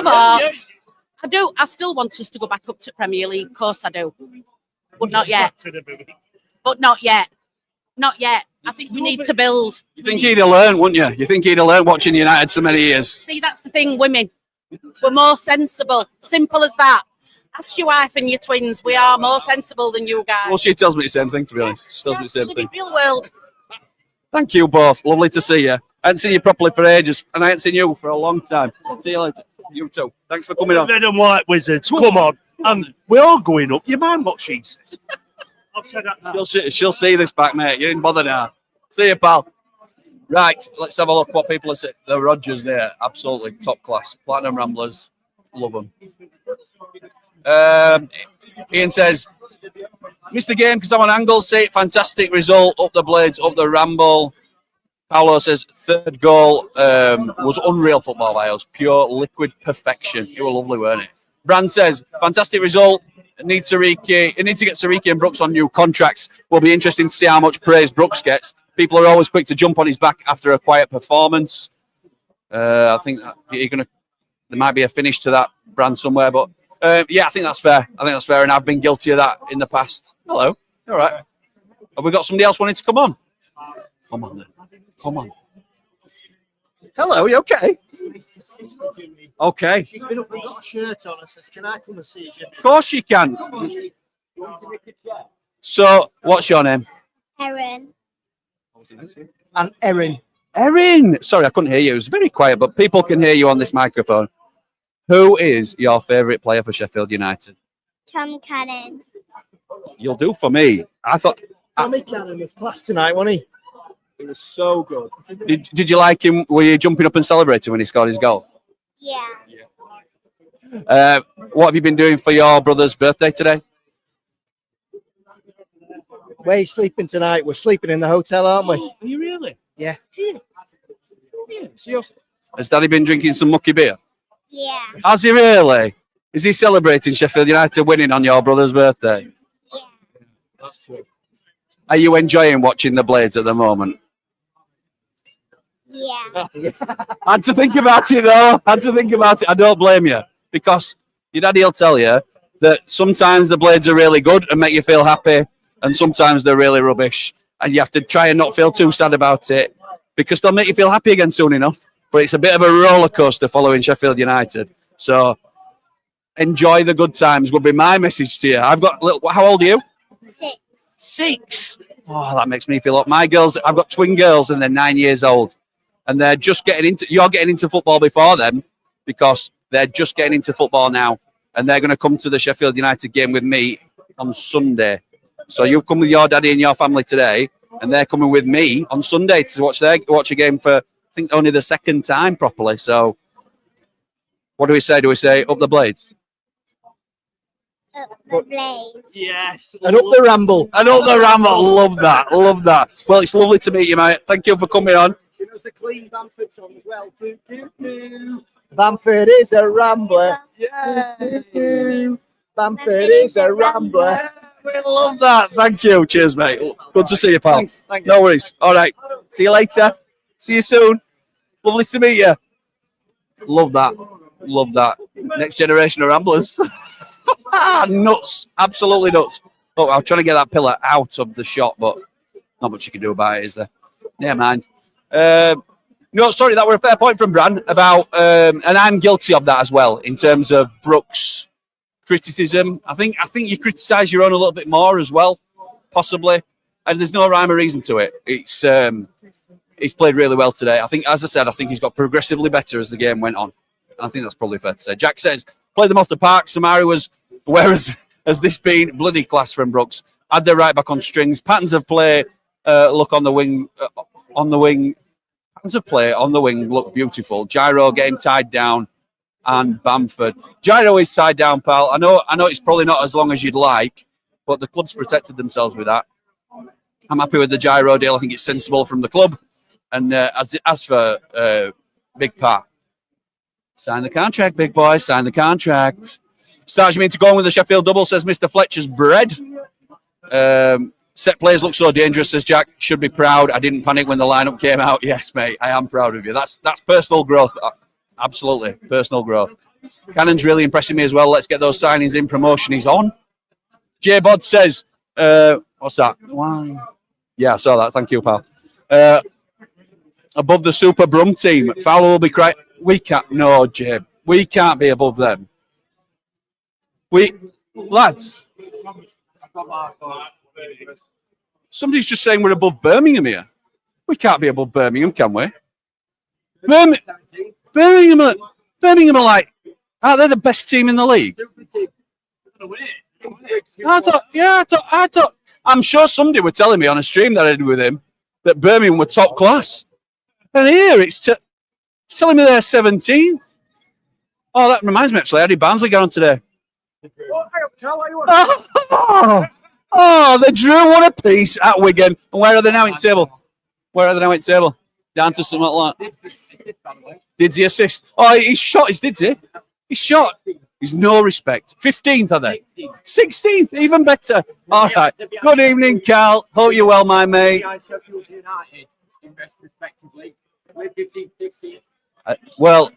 arts, I still want us to go back up to Premier League. Of course I do. But not yet. Not yet. I think we need to build. You think he'd have learned, wouldn't you? You think he'd have learned watching United so many years? See, that's the thing, women. We're more sensible. Simple as that. Ask your wife and your twins. We are more sensible than you guys. Well, she tells me the same thing, to be honest. She tells me the same Live thing. in real world. Thank you both. Lovely to see you. I haven't seen you properly for ages, and I haven't seen you for a long time. See you later. You too. Thanks for coming on. Red and white wizards, come on. And we're all going up. You mind what she says? I've said that now. She'll see this back, mate. You didn't bother now. See you, pal. Right, let's have a look what people are saying. The Rogers there, absolutely top class. Platinum Ramblers, love them. Ian says, missed the game because I'm on Anglesey. Fantastic result. Up the Blades, up the Ramble. Paolo says, third goal was unreal football by us. Pure liquid perfection. It was lovely, weren't it? Brand says, fantastic result. It needs to get Sariki and Brooks on new contracts. Will be interesting to see how much praise Brooks gets. People are always quick to jump on his back after a quiet performance. I think there might be a finish to that, Brand, somewhere, but yeah, I think that's fair. And I've been guilty of that in the past. Hello, all right. Have we got somebody else wanting to come on? Come on then. Come on. Hello, you okay? Okay. She's been up and got a shirt on and says, can I come and see you, Jimmy? Of course you can. So, what's your name? Erin. And Erin. Erin. Sorry, I couldn't hear you. It was very quiet, but people can hear you on this microphone. Who is your favourite player for Sheffield United? Tom Cannon. You'll do for me. I thought Tommy Cannon was class tonight, wasn't he? he was so good. Did you like him? Were you jumping up and celebrating when he scored his goal? Yeah. What have you been doing for your brother's birthday today? Where are you sleeping tonight? We're sleeping in the hotel, aren't we? Are you really? Yeah. Has Daddy been drinking some mucky beer? Yeah. Has he really? Is he celebrating Sheffield United winning on your brother's birthday? Yeah. That's true. Are you enjoying watching the Blades at the moment? Yeah. Had to think about it though. I don't blame you, because your daddy will tell you that sometimes the Blades are really good and make you feel happy, and sometimes they're really rubbish, and you have to try and not feel too sad about it, because they'll make you feel happy again soon enough. But it's a bit of a roller coaster following Sheffield United. So enjoy the good times would be my message to you. I've got how old are you? 6. 6. Oh, that makes me feel up. My girls, I've got twin girls and they're 9 years old. And they're just you're getting into football before them, because they're just getting into football now. And they're going to come to the Sheffield United game with me on Sunday. So you've come with your daddy and your family today, and they're coming with me on Sunday to watch a game for, I think, only the second time properly. So what do we say? Do we say up the Blades? Up the Blades. Yes. And up the Ramble. And up the Ramble. Love that. Love that. Well, it's lovely to meet you, mate. Thank you for coming on. She knows the clean Bamford song as well. Do, do, do. Bamford is a Rambler. Yeah. Do, do. Bamford is a Rambler. We love that. Thank you. Cheers, mate. Good to see you, pal. Thanks. Thank you. No worries. All right. See you later. See you soon. Lovely to meet you. Love that. Love that. Next generation of Ramblers. Nuts. Absolutely nuts. Oh, I'm trying to get that pillar out of the shot, but not much you can do about it, is there? Never mind. No, sorry, that were a fair point from Bran about, and I'm guilty of that as well in terms of Brooks' criticism. I think you criticise your own a little bit more as well, possibly, and there's no rhyme or reason to it. He's played really well today. I think, as I said, I think he's got progressively better as the game went on. I think that's probably fair to say. Jack says, played them off the park. Samari was, whereas has this been bloody class from Brooks? Had their right back on strings. Patterns of play look on the wing. Patterns of play on the wing look beautiful. Gyro getting tied down, and Bamford. Gyro is tied down, pal. I know it's probably not as long as you'd like, but the club's protected themselves with that. I'm happy with the Gyro deal. I think it's sensible from the club. And as for Big Pa, sign the contract, big boy. Sign the contract. Starts me into going with the Sheffield double, says Mr. Fletcher's bread. Set plays look so dangerous, says Jack. Should be proud. I didn't panic when the lineup came out. Yes, mate, I am proud of you. That's personal growth. Absolutely, personal growth. Cannon's really impressing me as well. Let's get those signings in. Promotion is on. J Bod says, what's that? Why? Yeah, I saw that. Thank you, pal. Above the Super Brum team. Fowler will be crying. We can't. No, Jib. We can't be above them. Lads. Somebody's just saying we're above Birmingham here. We can't be above Birmingham, can we? Birmingham are like, aren't they the best team in the league? I thought I'm sure somebody were telling me on a stream that I did with him that Birmingham were top class. And here it's telling me they're 17th. Oh, that reminds me, actually. How did Barnsley get on today? Oh, they drew one apiece at Wigan. And where are they now in table? Down to something like that. Did he assist? Oh, he's shot. Did he? He's shot. He's no respect. 15th, are they? 16th, even better. All right. Good evening, Carl. Hope you're well, my mate. Well,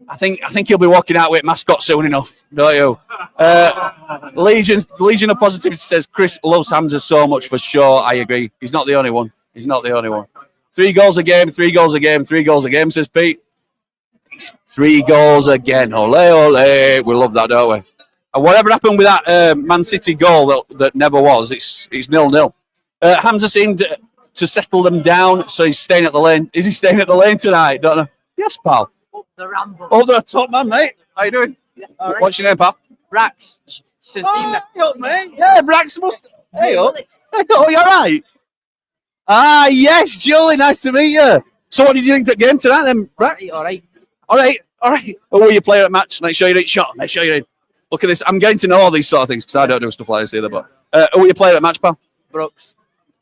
I think he'll be walking out with mascot soon enough, don't you? Legion of Positivity says Chris loves Hamza so much for sure. I agree. He's not the only one. 3 goals a game, 3 goals a game, 3 goals a game, says Pete. 3 goals again. Ole, ole. We love that, don't we? And whatever happened with that Man City goal that never was, it's 0-0. Hamza seemed to settle them down, so he's staying at the lane. Is he staying at the lane tonight? Don't know. Yes, pal. The Ramble. Oh, the top man, mate. How you doing? Yeah, What's your name, pal? Rax. Mate. Yeah, Brax must. Hey, oh, you all right? Ah, yes, Julie. Nice to meet you. So, what did you think of the game tonight, then, Brax? All right. Who were you playing at match? Make sure you didn't shot. Make sure you did. Look at this. I'm getting to know all these sort of things because I don't do stuff like this either. But who were you playing at match, pal? Brooks.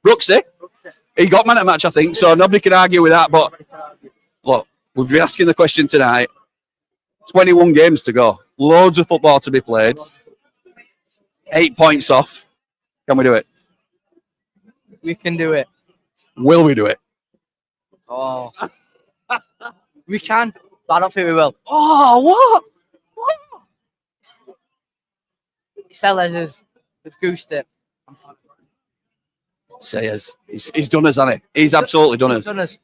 Brooksy? He got man at match, I think. So nobody can argue with that. But look, we've been asking the question tonight. 21 games to go. Loads of football to be played. 8 points off. Can we do it? We can do it. Will we do it? Oh. We can, but I don't think we will. Oh, what? Sellers has goosed it. Sayers. He's done us, hasn't he? He's absolutely done us. Done us.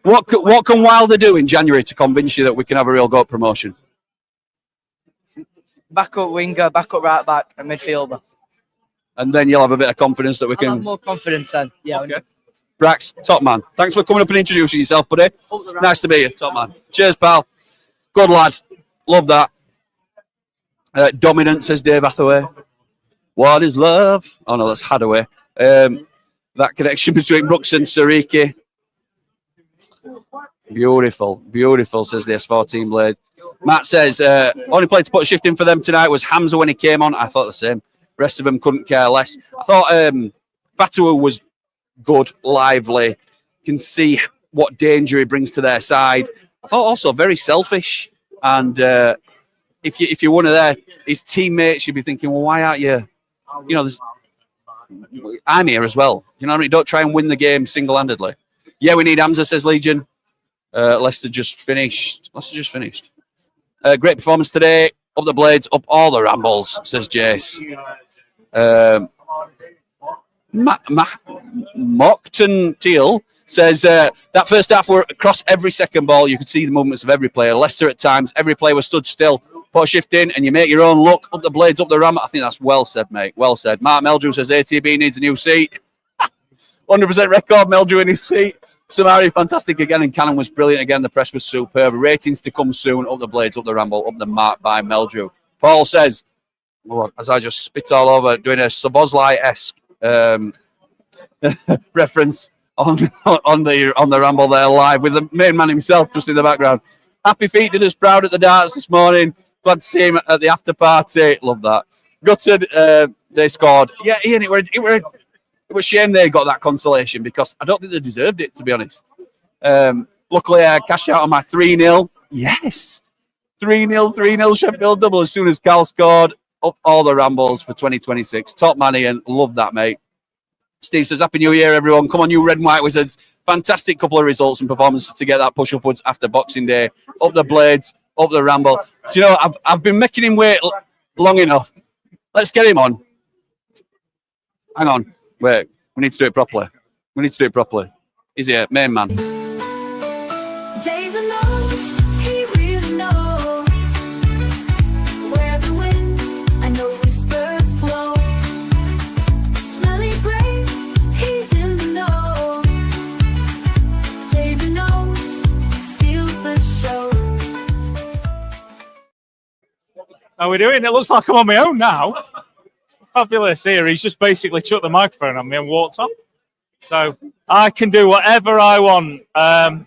What can Wilder do in January to convince you that we can have a real go at promotion? Back up winger, back up right back, and midfielder. And then you'll have a bit of confidence that we I'll can. have more confidence then. Yeah. Okay. Brax, top man. Thanks for coming up and introducing yourself, buddy. Nice to meet you, top man. Cheers, pal. Good lad. Love that. Dominant, says Dave Hathaway. What is love? Oh, no, that's Hadaway. That connection between Brooks and Sariki. Beautiful, says the S14 Blade. Matt says, only player to put a shift in for them tonight was Hamza when he came on. I thought the same. Rest of them couldn't care less. I thought Fatua was good, lively, can see what danger he brings to their side. I thought also very selfish. And if you're one of his teammates, you'd be thinking, well, why aren't you? You know, I'm here as well. You know what I mean? Don't try and win the game single-handedly. Yeah, we need Hamza, says Legion. Leicester just finished. Great performance today. Up the blades, up all the rambles, says Jace. Mockton Teal says that first half were across every second ball. You could see the movements of every player. Leicester at times, every player was stood still. Put a shift in and you make your own look. Up the blades, up the ram. I think that's well said, mate. Well said. Mark Meldrew says ATB needs a new seat. 100% record, Meldrew in his seat. Samari, fantastic again, and Cannon was brilliant again. The press was superb. Ratings to come soon. Up the blades, up the ramble, up the mark by Meldrew. Paul says, as I just spit all over, doing a Sobozlai-esque reference on the ramble there live with the main man himself just in the background. Happy Feet did us proud at the darts this morning. Glad to see him at the after party. Love that. Gutted, they scored. Yeah, Ian, it was a shame they got that consolation because I don't think they deserved it, to be honest. Luckily, I cashed out on my 3-0. Yes. 3-0 Sheffield double as soon as Cal scored. Up all the rambles for 2026. Top man, Ian. Love that, mate. Steve says, Happy New Year, everyone. Come on, you red and white wizards. Fantastic couple of results and performances to get that push upwards after Boxing Day. Up the blades, up the ramble. Do you know, I've been making him wait long enough. Let's get him on. Hang on. Wait, we need to do it properly. He's here, main man. David knows, he really knows where the wind, I know whispers flow. Smelly break, he's in the know. David knows, steals the show. How are we doing? It looks like I'm on my own now. fabulous here. He's just basically chucked the microphone on me and walked off. So I can do whatever I want. I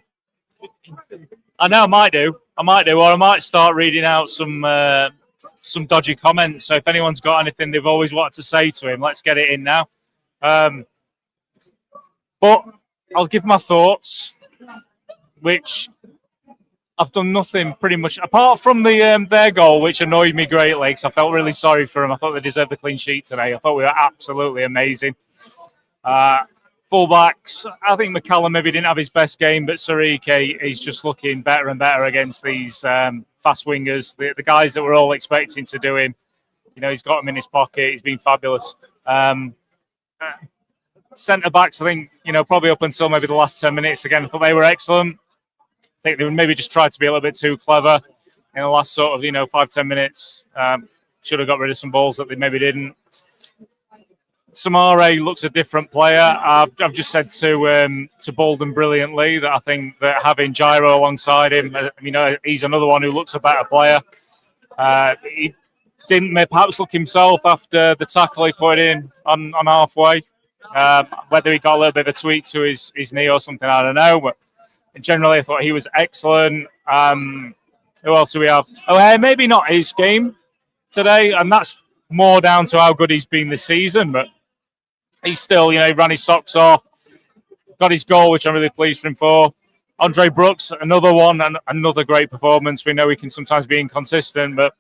know I might do, or I might start reading out some dodgy comments. So if anyone's got anything they've always wanted to say to him, let's get it in now. But I'll give my thoughts, which I've done nothing pretty much apart from the their goal, which annoyed me greatly because I felt really sorry for them. I thought they deserved the clean sheet today. I thought we were absolutely amazing. Fullbacks, I think McCallum maybe didn't have his best game, but Sarike is just looking better and better against these fast wingers, the guys that we're all expecting to do him. You know, he's got him in his pocket. He's been fabulous. Centre backs, I think, you know, probably up until maybe the last 10 minutes. Again, I thought they were excellent. I think they maybe just tried to be a little bit too clever in the last sort of, 5-10 minutes. Should have got rid of some balls that they maybe didn't. Samare looks a different player. I've just said to Bolden brilliantly that I think that having Gyro alongside him, he's another one who looks a better player. He didn't perhaps look himself after the tackle he put in on halfway. Whether he got a little bit of a tweak to his knee or something, I don't know. But generally, I thought he was excellent. Who else do we have? Oh, maybe not his game today, and that's more down to how good he's been this season. But he's still, he ran his socks off, got his goal, which I'm really pleased for him for. Andre Brooks, another one, and another great performance. We know he can sometimes be inconsistent, but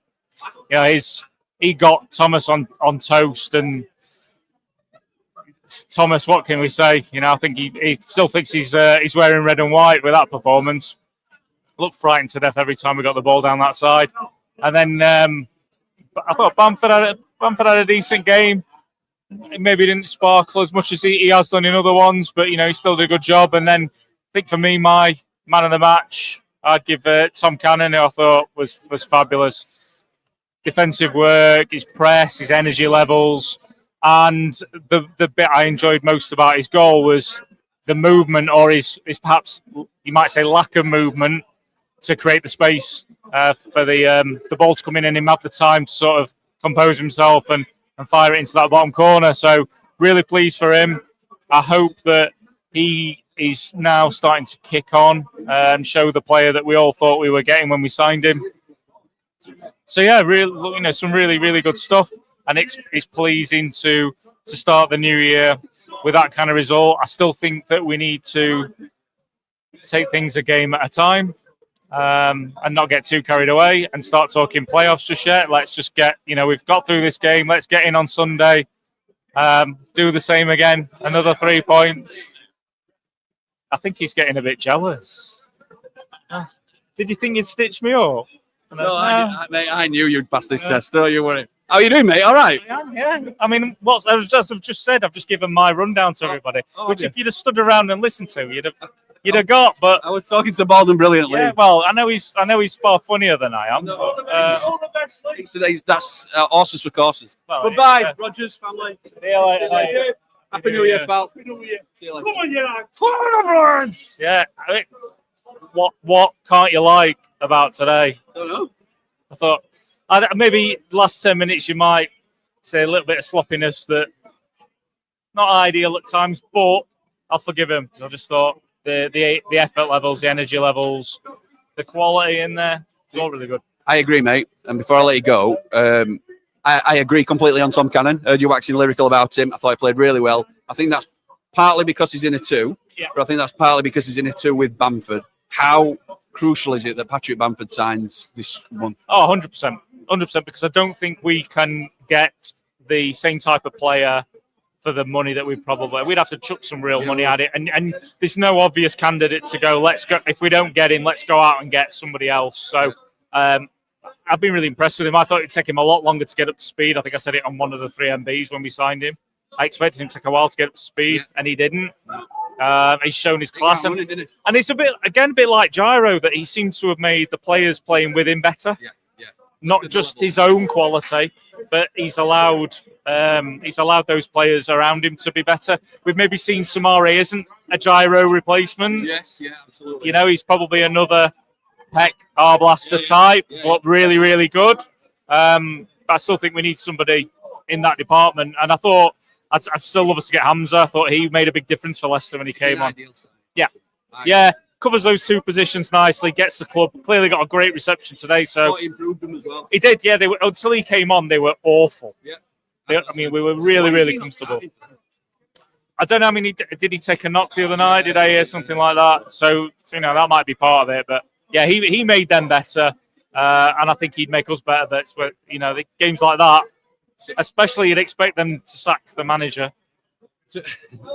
he got Thomas on toast. And Thomas, what can we say? I think he still thinks he's wearing red and white with that performance. Looked frightened to death every time we got the ball down that side. And then I thought Bamford had a decent game. Maybe didn't sparkle as much as he has done in other ones, but he still did a good job. And then I think for me, my man of the match, I'd give Tom Cannon, who I thought was fabulous. Defensive work, his press, his energy levels, and the bit I enjoyed most about his goal was the movement, or his perhaps you might say lack of movement, to create the space for the ball to come in and him have the time to sort of compose himself and fire it into that bottom corner. So really pleased for him. I hope that he is now starting to kick on and show the player that we all thought we were getting when we signed him. So yeah, really, some really, really good stuff. And it's pleasing to start the new year with that kind of result. I still think that we need to take things a game at a time. And not get too carried away and start talking playoffs just yet. Let's just get, we've got through this game. Let's get in on Sunday. Do the same again. Another 3 points. I think he's getting a bit jealous. Did you think you'd stitch me up? No, I knew you'd pass this test. Don't you worry. How you doing, mate? All right. Yeah. I mean, as I've just said, I've just given my rundown to everybody, which if you'd have stood around and listened to, you'd have got. But I was talking to Bolden brilliantly. Yeah, well, I know he's far funnier than I am. That's horses for courses. Well, Goodbye, Rogers family. See you later. Happy New Year, pal. Happy New Year. See you later. Come on, you lads. Yeah. I mean, what can't you like about today? Don't know. I thought maybe last 10 minutes you might say a little bit of sloppiness that not ideal at times, but I'll forgive him. I just thought the effort levels, the energy levels, the quality in there, it's all really good. I agree, mate. And before I let you go, I agree completely on Tom Cannon. Heard you waxing lyrical about him. I thought he played really well. I think that's partly because he's in a two, but I think that's partly because he's in a two with Bamford. How crucial is it that Patrick Bamford signs this month? Oh, 100%. 100%, because I don't think we can get the same type of player for the money that we'd have to chuck some real money at it. And there's no obvious candidate to go, let's go. If we don't get him, let's go out and get somebody else. So I've been really impressed with him. I thought it'd take him a lot longer to get up to speed. I think I said it on one of the 3 MBs when we signed him. I expected him to take a while to get up to speed, and he didn't. He's shown his class. And it's a bit like Gyro, that he seems to have made the players playing with him better. Not just his own quality, but he's allowed those players around him to be better. We've maybe seen Samare isn't a Gyro replacement. Yes, yeah, absolutely. He's probably another Peck Arblaster type, but really, really good. But I still think we need somebody in that department. And I thought I'd still love us to get Hamza. I thought he made a big difference for Leicester when he came on. Yeah, covers those two positions nicely, gets the club. Clearly got a great reception today. So he improved them as well. he did. Yeah, they were, until he came on, they were awful. Yeah, I mean, we were really comfortable. I don't know. I mean, did he take a knock the other night? Did I hear something like that? So that might be part of it. But yeah, he made them better, and I think he'd make us better. But the games like that, especially, you'd expect them to sack the manager.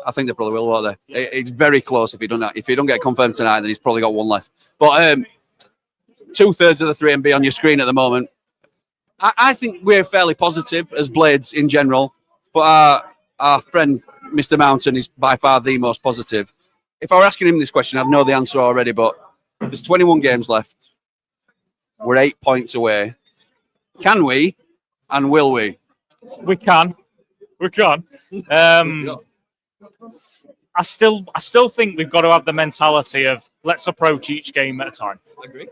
I think they probably will, won't they? It's very close if he don't get confirmed tonight, then he's probably got one left. But 2/3 of the 3MB on your screen at the moment. I think we're fairly positive as Blades in general, but our friend Mr. Mountain is by far the most positive. If I were asking him this question, I'd know the answer already, but there's 21 games left. We're 8 points away. Can we and will we? We can. I still think we've got to have the mentality of let's approach each game at a time. I agree.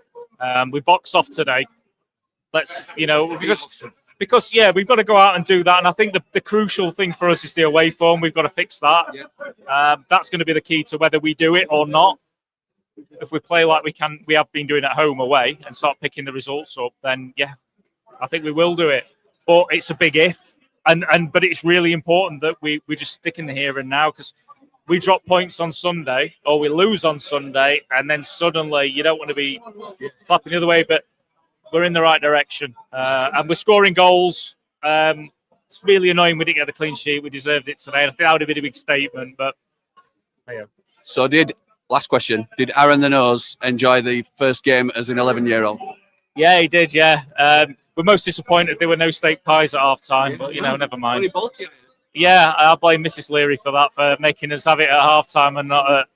We boxed off today. Let's, because we've got to go out and do that. And I think the crucial thing for us is the away form. We've got to fix that. Yeah. That's going to be the key to whether we do it or not. If we play like we have been doing at home away and start picking the results up, then I think we will do it. But it's a big if. But it's really important that we just stick in the here and now, because we drop points on Sunday or we lose on Sunday, and then suddenly you don't want to be flapping the other way. But we're in the right direction, and we're scoring goals. It's really annoying we didn't get the clean sheet. We deserved it today. I think that would have been a big statement. But So last question, did Aaron the Nose enjoy the first game as an 11-year-old? Yeah, he did. Yeah. We're most disappointed there were no steak pies at half time, but never mind. Yeah, I blame Mrs. Leary for that, for making us have it at half time and not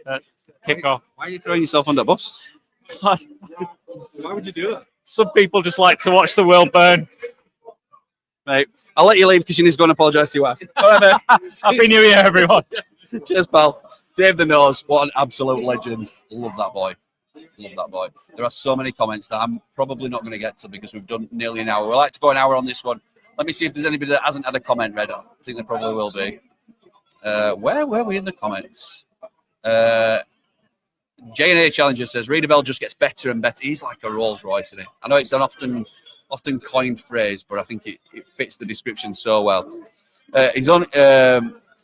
at kick-off. Why are you throwing yourself under the bus? Why would you do that? Some people just like to watch the world burn. Mate, I'll let you leave because you need to go and apologise to your wife. Happy New Year, everyone. Cheers, pal. Dave the Nose, what an absolute legend. Love that boy. There are so many comments that I'm probably not going to get to because we've done nearly an hour. We like to go an hour on this one. Let me see if there's anybody that hasn't had a comment read. I think there probably will be. Where were we in the comments? J&A Challenger says, Reedeville just gets better and better. He's like a Rolls Royce, isn't he? I know it's an often coined phrase, but I think it fits the description so well. He's on.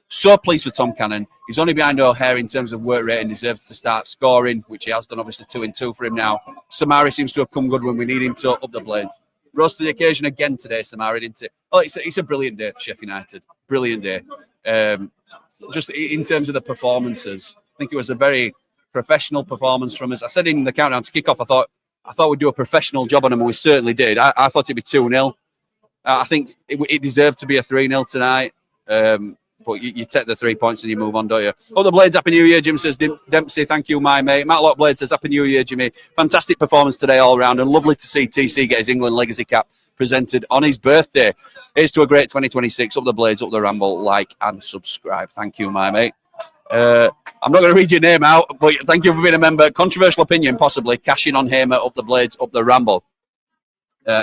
So pleased with Tom Cannon. He's only behind O'Hare in terms of work rate and deserves to start scoring, which he has done, obviously 2-2 for him now. Samari seems to have come good when we need him to up the blades. Rose to the occasion again today, Samari, didn't it? Oh, it's a brilliant day for Sheffield United. Brilliant day. Just in terms of the performances, I think it was a very professional performance from us. I said in the countdown to kick off, I thought we'd do a professional job on them, and we certainly did. I thought it'd be 2-0. I think it deserved to be a 3-0 tonight. But you take the 3 points and you move on, don't you? Oh, the Blades, Happy New Year, Jim says. Dempsey, thank you, my mate. Matlock Blades says, Happy New Year, Jimmy. Fantastic performance today all round, and lovely to see TC get his England Legacy cap presented on his birthday. Here's to a great 2026. Up the Blades, up the Ramble, like and subscribe. Thank you, my mate. I'm not going to read your name out, but thank you for being a member. Controversial opinion, possibly. Cashing on Hamer, up the Blades, up the Ramble.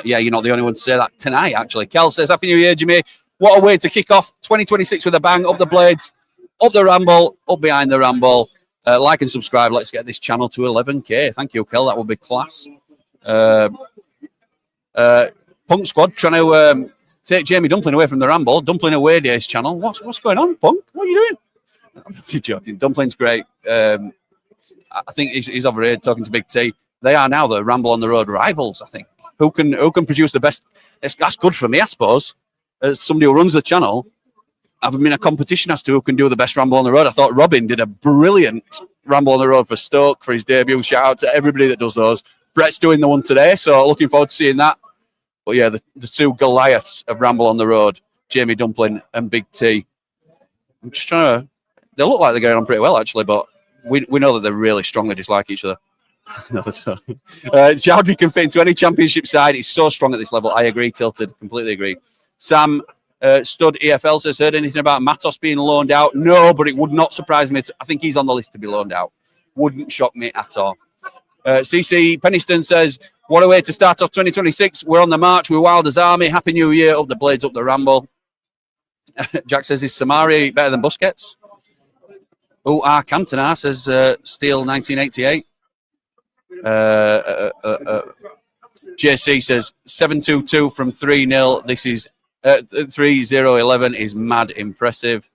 You're not the only one to say that tonight, actually. Kel says, Happy New Year, Jimmy. What a way to kick off 2026 with a bang. Up the Blades, up the Ramble, up behind the Ramble. Like and subscribe. Let's get this channel to 11K. Thank you, Kel. That would be class. Punk Squad trying to take Jamie Dumpling away from the Ramble. Dumpling Away Days channel. What's going on, Punk? What are you doing? I'm just joking. Dumpling's great. I think he's over here talking to Big T. They are now the Ramble on the Road rivals, I think. Who can produce the best? That's good for me, I suppose. As somebody who runs the channel, I've been in a competition as to who can do the best Ramble on the Road. I thought Robin did a brilliant Ramble on the Road for Stoke for his debut. Shout out to everybody that does those. Brett's doing the one today, so looking forward to seeing that. But yeah, the two Goliaths of Ramble on the Road, Jamie Dumpling and Big T. I'm just trying to. They look like they're going on pretty well, actually, but we know that they really strongly dislike each other. Chowdhury can fit into any championship side. He's so strong at this level. I agree, Tilted. Completely agree. Sam Stud EFL says, heard anything about Matos being loaned out? No, but it would not surprise me. I think he's on the list to be loaned out. Wouldn't shock me at all. CC Penniston says, what a way to start off 2026. We're on the march with Wilder's Army. Happy New Year. Up the Blades, up the Ramble. Jack says, is Samari better than Busquets? Oh, Cantona says, Steel 1988. JC says 7-2-2 from 3-0. This is 3-0-11 is mad impressive.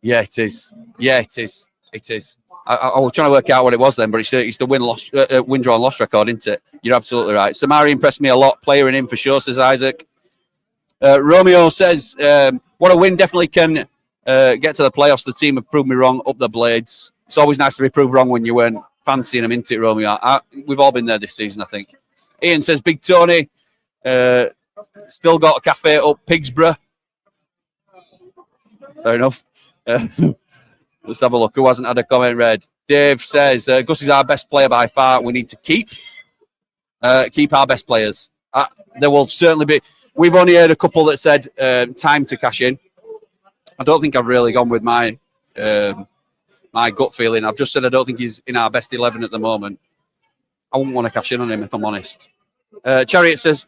Yeah, it is. Yeah, it is. It is. I was trying to work out what it was then, but it's the win draw and loss record, isn't it? You're absolutely right. Samari impressed me a lot. Player in him for sure, says Isaac. Romeo says, what a win, definitely can get to the playoffs. The team have proved me wrong. Up the Blades. It's always nice to be proved wrong when you weren't fancying them, isn't it, Romeo? We've all been there this season, I think. Ian says, Big Tony, still got a cafe up Pigsborough. Fair enough. Let's have a look. Who hasn't had a comment read? Dave says, Gus is our best player by far. We need to keep our best players. There will certainly be. We've only heard a couple that said time to cash in. I don't think I've really gone with my my gut feeling. I've just said I don't think he's in our best 11 at the moment. I wouldn't want to cash in on him if I'm honest. Chariot says,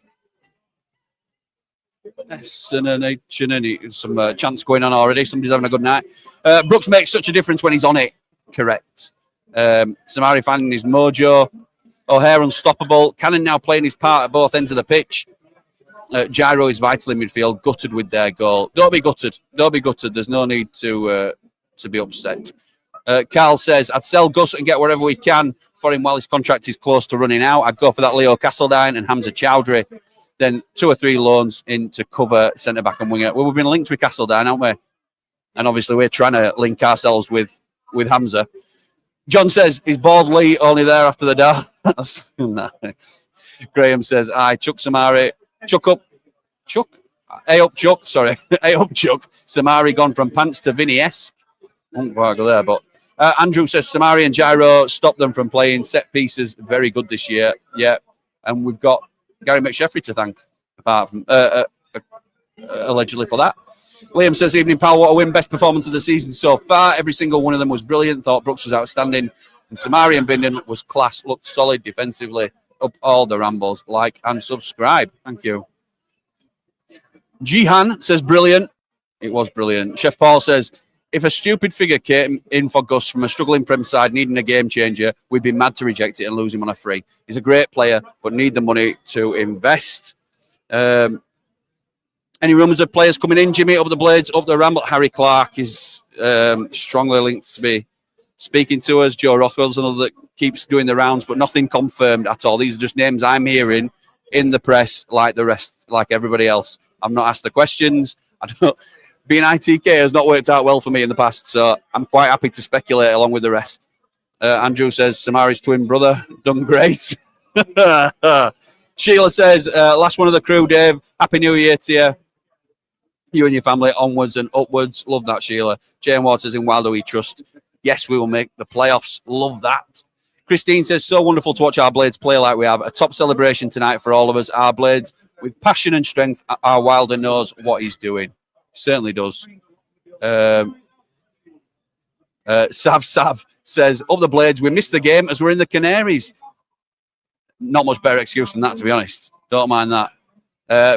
some chants going on already. Somebody's having a good night. Brooks makes such a difference when he's on it. Correct. Samari finding his mojo. O'Hare unstoppable. Cannon now playing his part at both ends of the pitch. Gyro is vital in midfield. Gutted with their goal. Don't be gutted. Don't be gutted. There's no need to be upset. Carl says, I'd sell Gus and get whatever we can for him while his contract is close to running out. I'd go for that Leo Castledine and Hamza Chowdhury. Then 2 or 3 loans in to cover centre-back and winger. Well, we've been linked with Castledine, haven't we? And obviously we're trying to link ourselves with Hamza. John says, is Bald Lee only there after the dar? That's nice. Graham says, Chuck Samari. Chuck up. Chuck? A up Chuck, sorry. A up Chuck. Samari gone from pants to Vinny-esque. I won't quite go there, but Andrew says, Samari and Gyro stopped them from playing set pieces. Very good this year. Yeah. And we've got Gary McSheffrey to thank, apart from allegedly for that. Liam says, evening, pal, what a win. Best performance of the season so far. Every single one of them was brilliant. Thought Brooks was outstanding. And Samari and Bindon was class. Looked solid defensively. Up all the Rambles. Like and subscribe. Thank you. Jihan says, brilliant. It was brilliant. Chef Paul says, if a stupid figure came in for Gus from a struggling Prem side needing a game changer, we'd be mad to reject it and lose him on a free. He's a great player, but need the money to invest. Any rumours of players coming in? Jimmy, up the Blades, up the Ramble. Harry Clark is strongly linked to be speaking to us. Joe Rothwell's another that keeps doing the rounds, but nothing confirmed at all. These are just names I'm hearing in the press, like the rest, like everybody else. I've not asked the questions. I don't. Being ITK has not worked out well for me in the past, so I'm quite happy to speculate along with the rest. Andrew says, Samari's twin brother, done great. Sheila says, last one of the crew, Dave. Happy New Year to you. You and your family, onwards and upwards. Love that, Sheila. Jane Waters in Wilder we trust. Yes, we will make the playoffs. Love that. Christine says, so wonderful to watch our Blades play like we have. A top celebration tonight for all of us. Our Blades, with passion and strength, our Wilder knows what he's doing. Certainly does. Sav says, up the Blades, we missed the game as we're in the Canaries. Not much better excuse than that, to be honest. Don't mind that.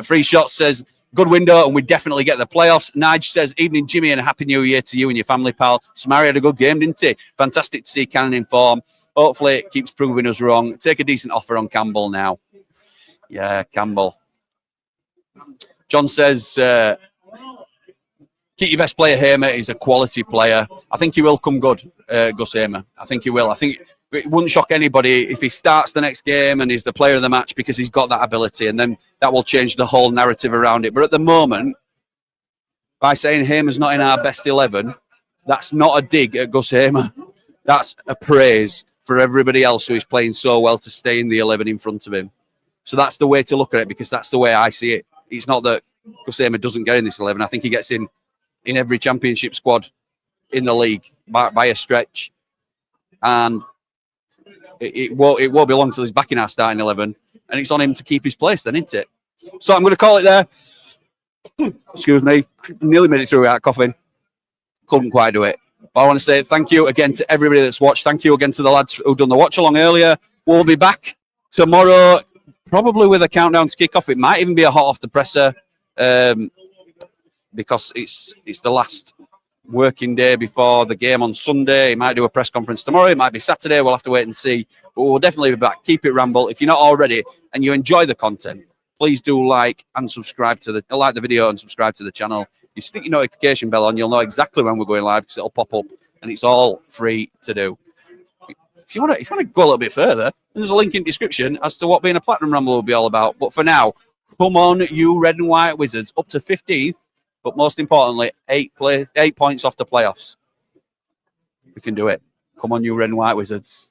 Free Shot says, good window, and we definitely get the playoffs. Nige says, evening, Jimmy, and a happy new year to you and your family, pal. Samari had a good game, didn't he? Fantastic to see Cannon in form. Hopefully it keeps proving us wrong. Take a decent offer on Campbell now. Yeah, Campbell. John says, keep your best player, Hamer. He's a quality player. I think he will come good, Gus Hamer. I think he will. I think it wouldn't shock anybody if he starts the next game and is the player of the match because he's got that ability, and then that will change the whole narrative around it. But at the moment, by saying Hamer's not in our best 11, that's not a dig at Gus Hamer. That's a praise for everybody else who is playing so well to stay in the 11 in front of him. So that's the way to look at it, because that's the way I see it. It's not that Gus Hamer doesn't get in this 11. I think he gets in every championship squad in the league by a stretch, and it won't be long till he's back in our starting 11, and it's on him to keep his place then, isn't it? So I'm going to call it there. Excuse me, nearly made it through without coughing. Couldn't quite do it. But I want to say thank you again to everybody that's watched. Thank you again to the lads who've done the watch along earlier. We'll be back tomorrow, probably with a countdown to kick off. It might even be a hot off the presser, because it's the last working day before the game on Sunday. He might do a press conference tomorrow. It might be Saturday. We'll have to wait and see. But we'll definitely be back. Keep it Ramble. If you're not already and you enjoy the content, please do like and subscribe to like the video and subscribe to the channel. You stick your notification bell on, you'll know exactly when we're going live because it'll pop up, and it's all free to do. If you want to go a little bit further, there's a link in the description as to what being a Platinum Ramble will be all about. But for now, come on, you red and white Wizards, up to 15th, but most importantly, 8 points off the playoffs. We can do it. Come on, you red and white Wizards.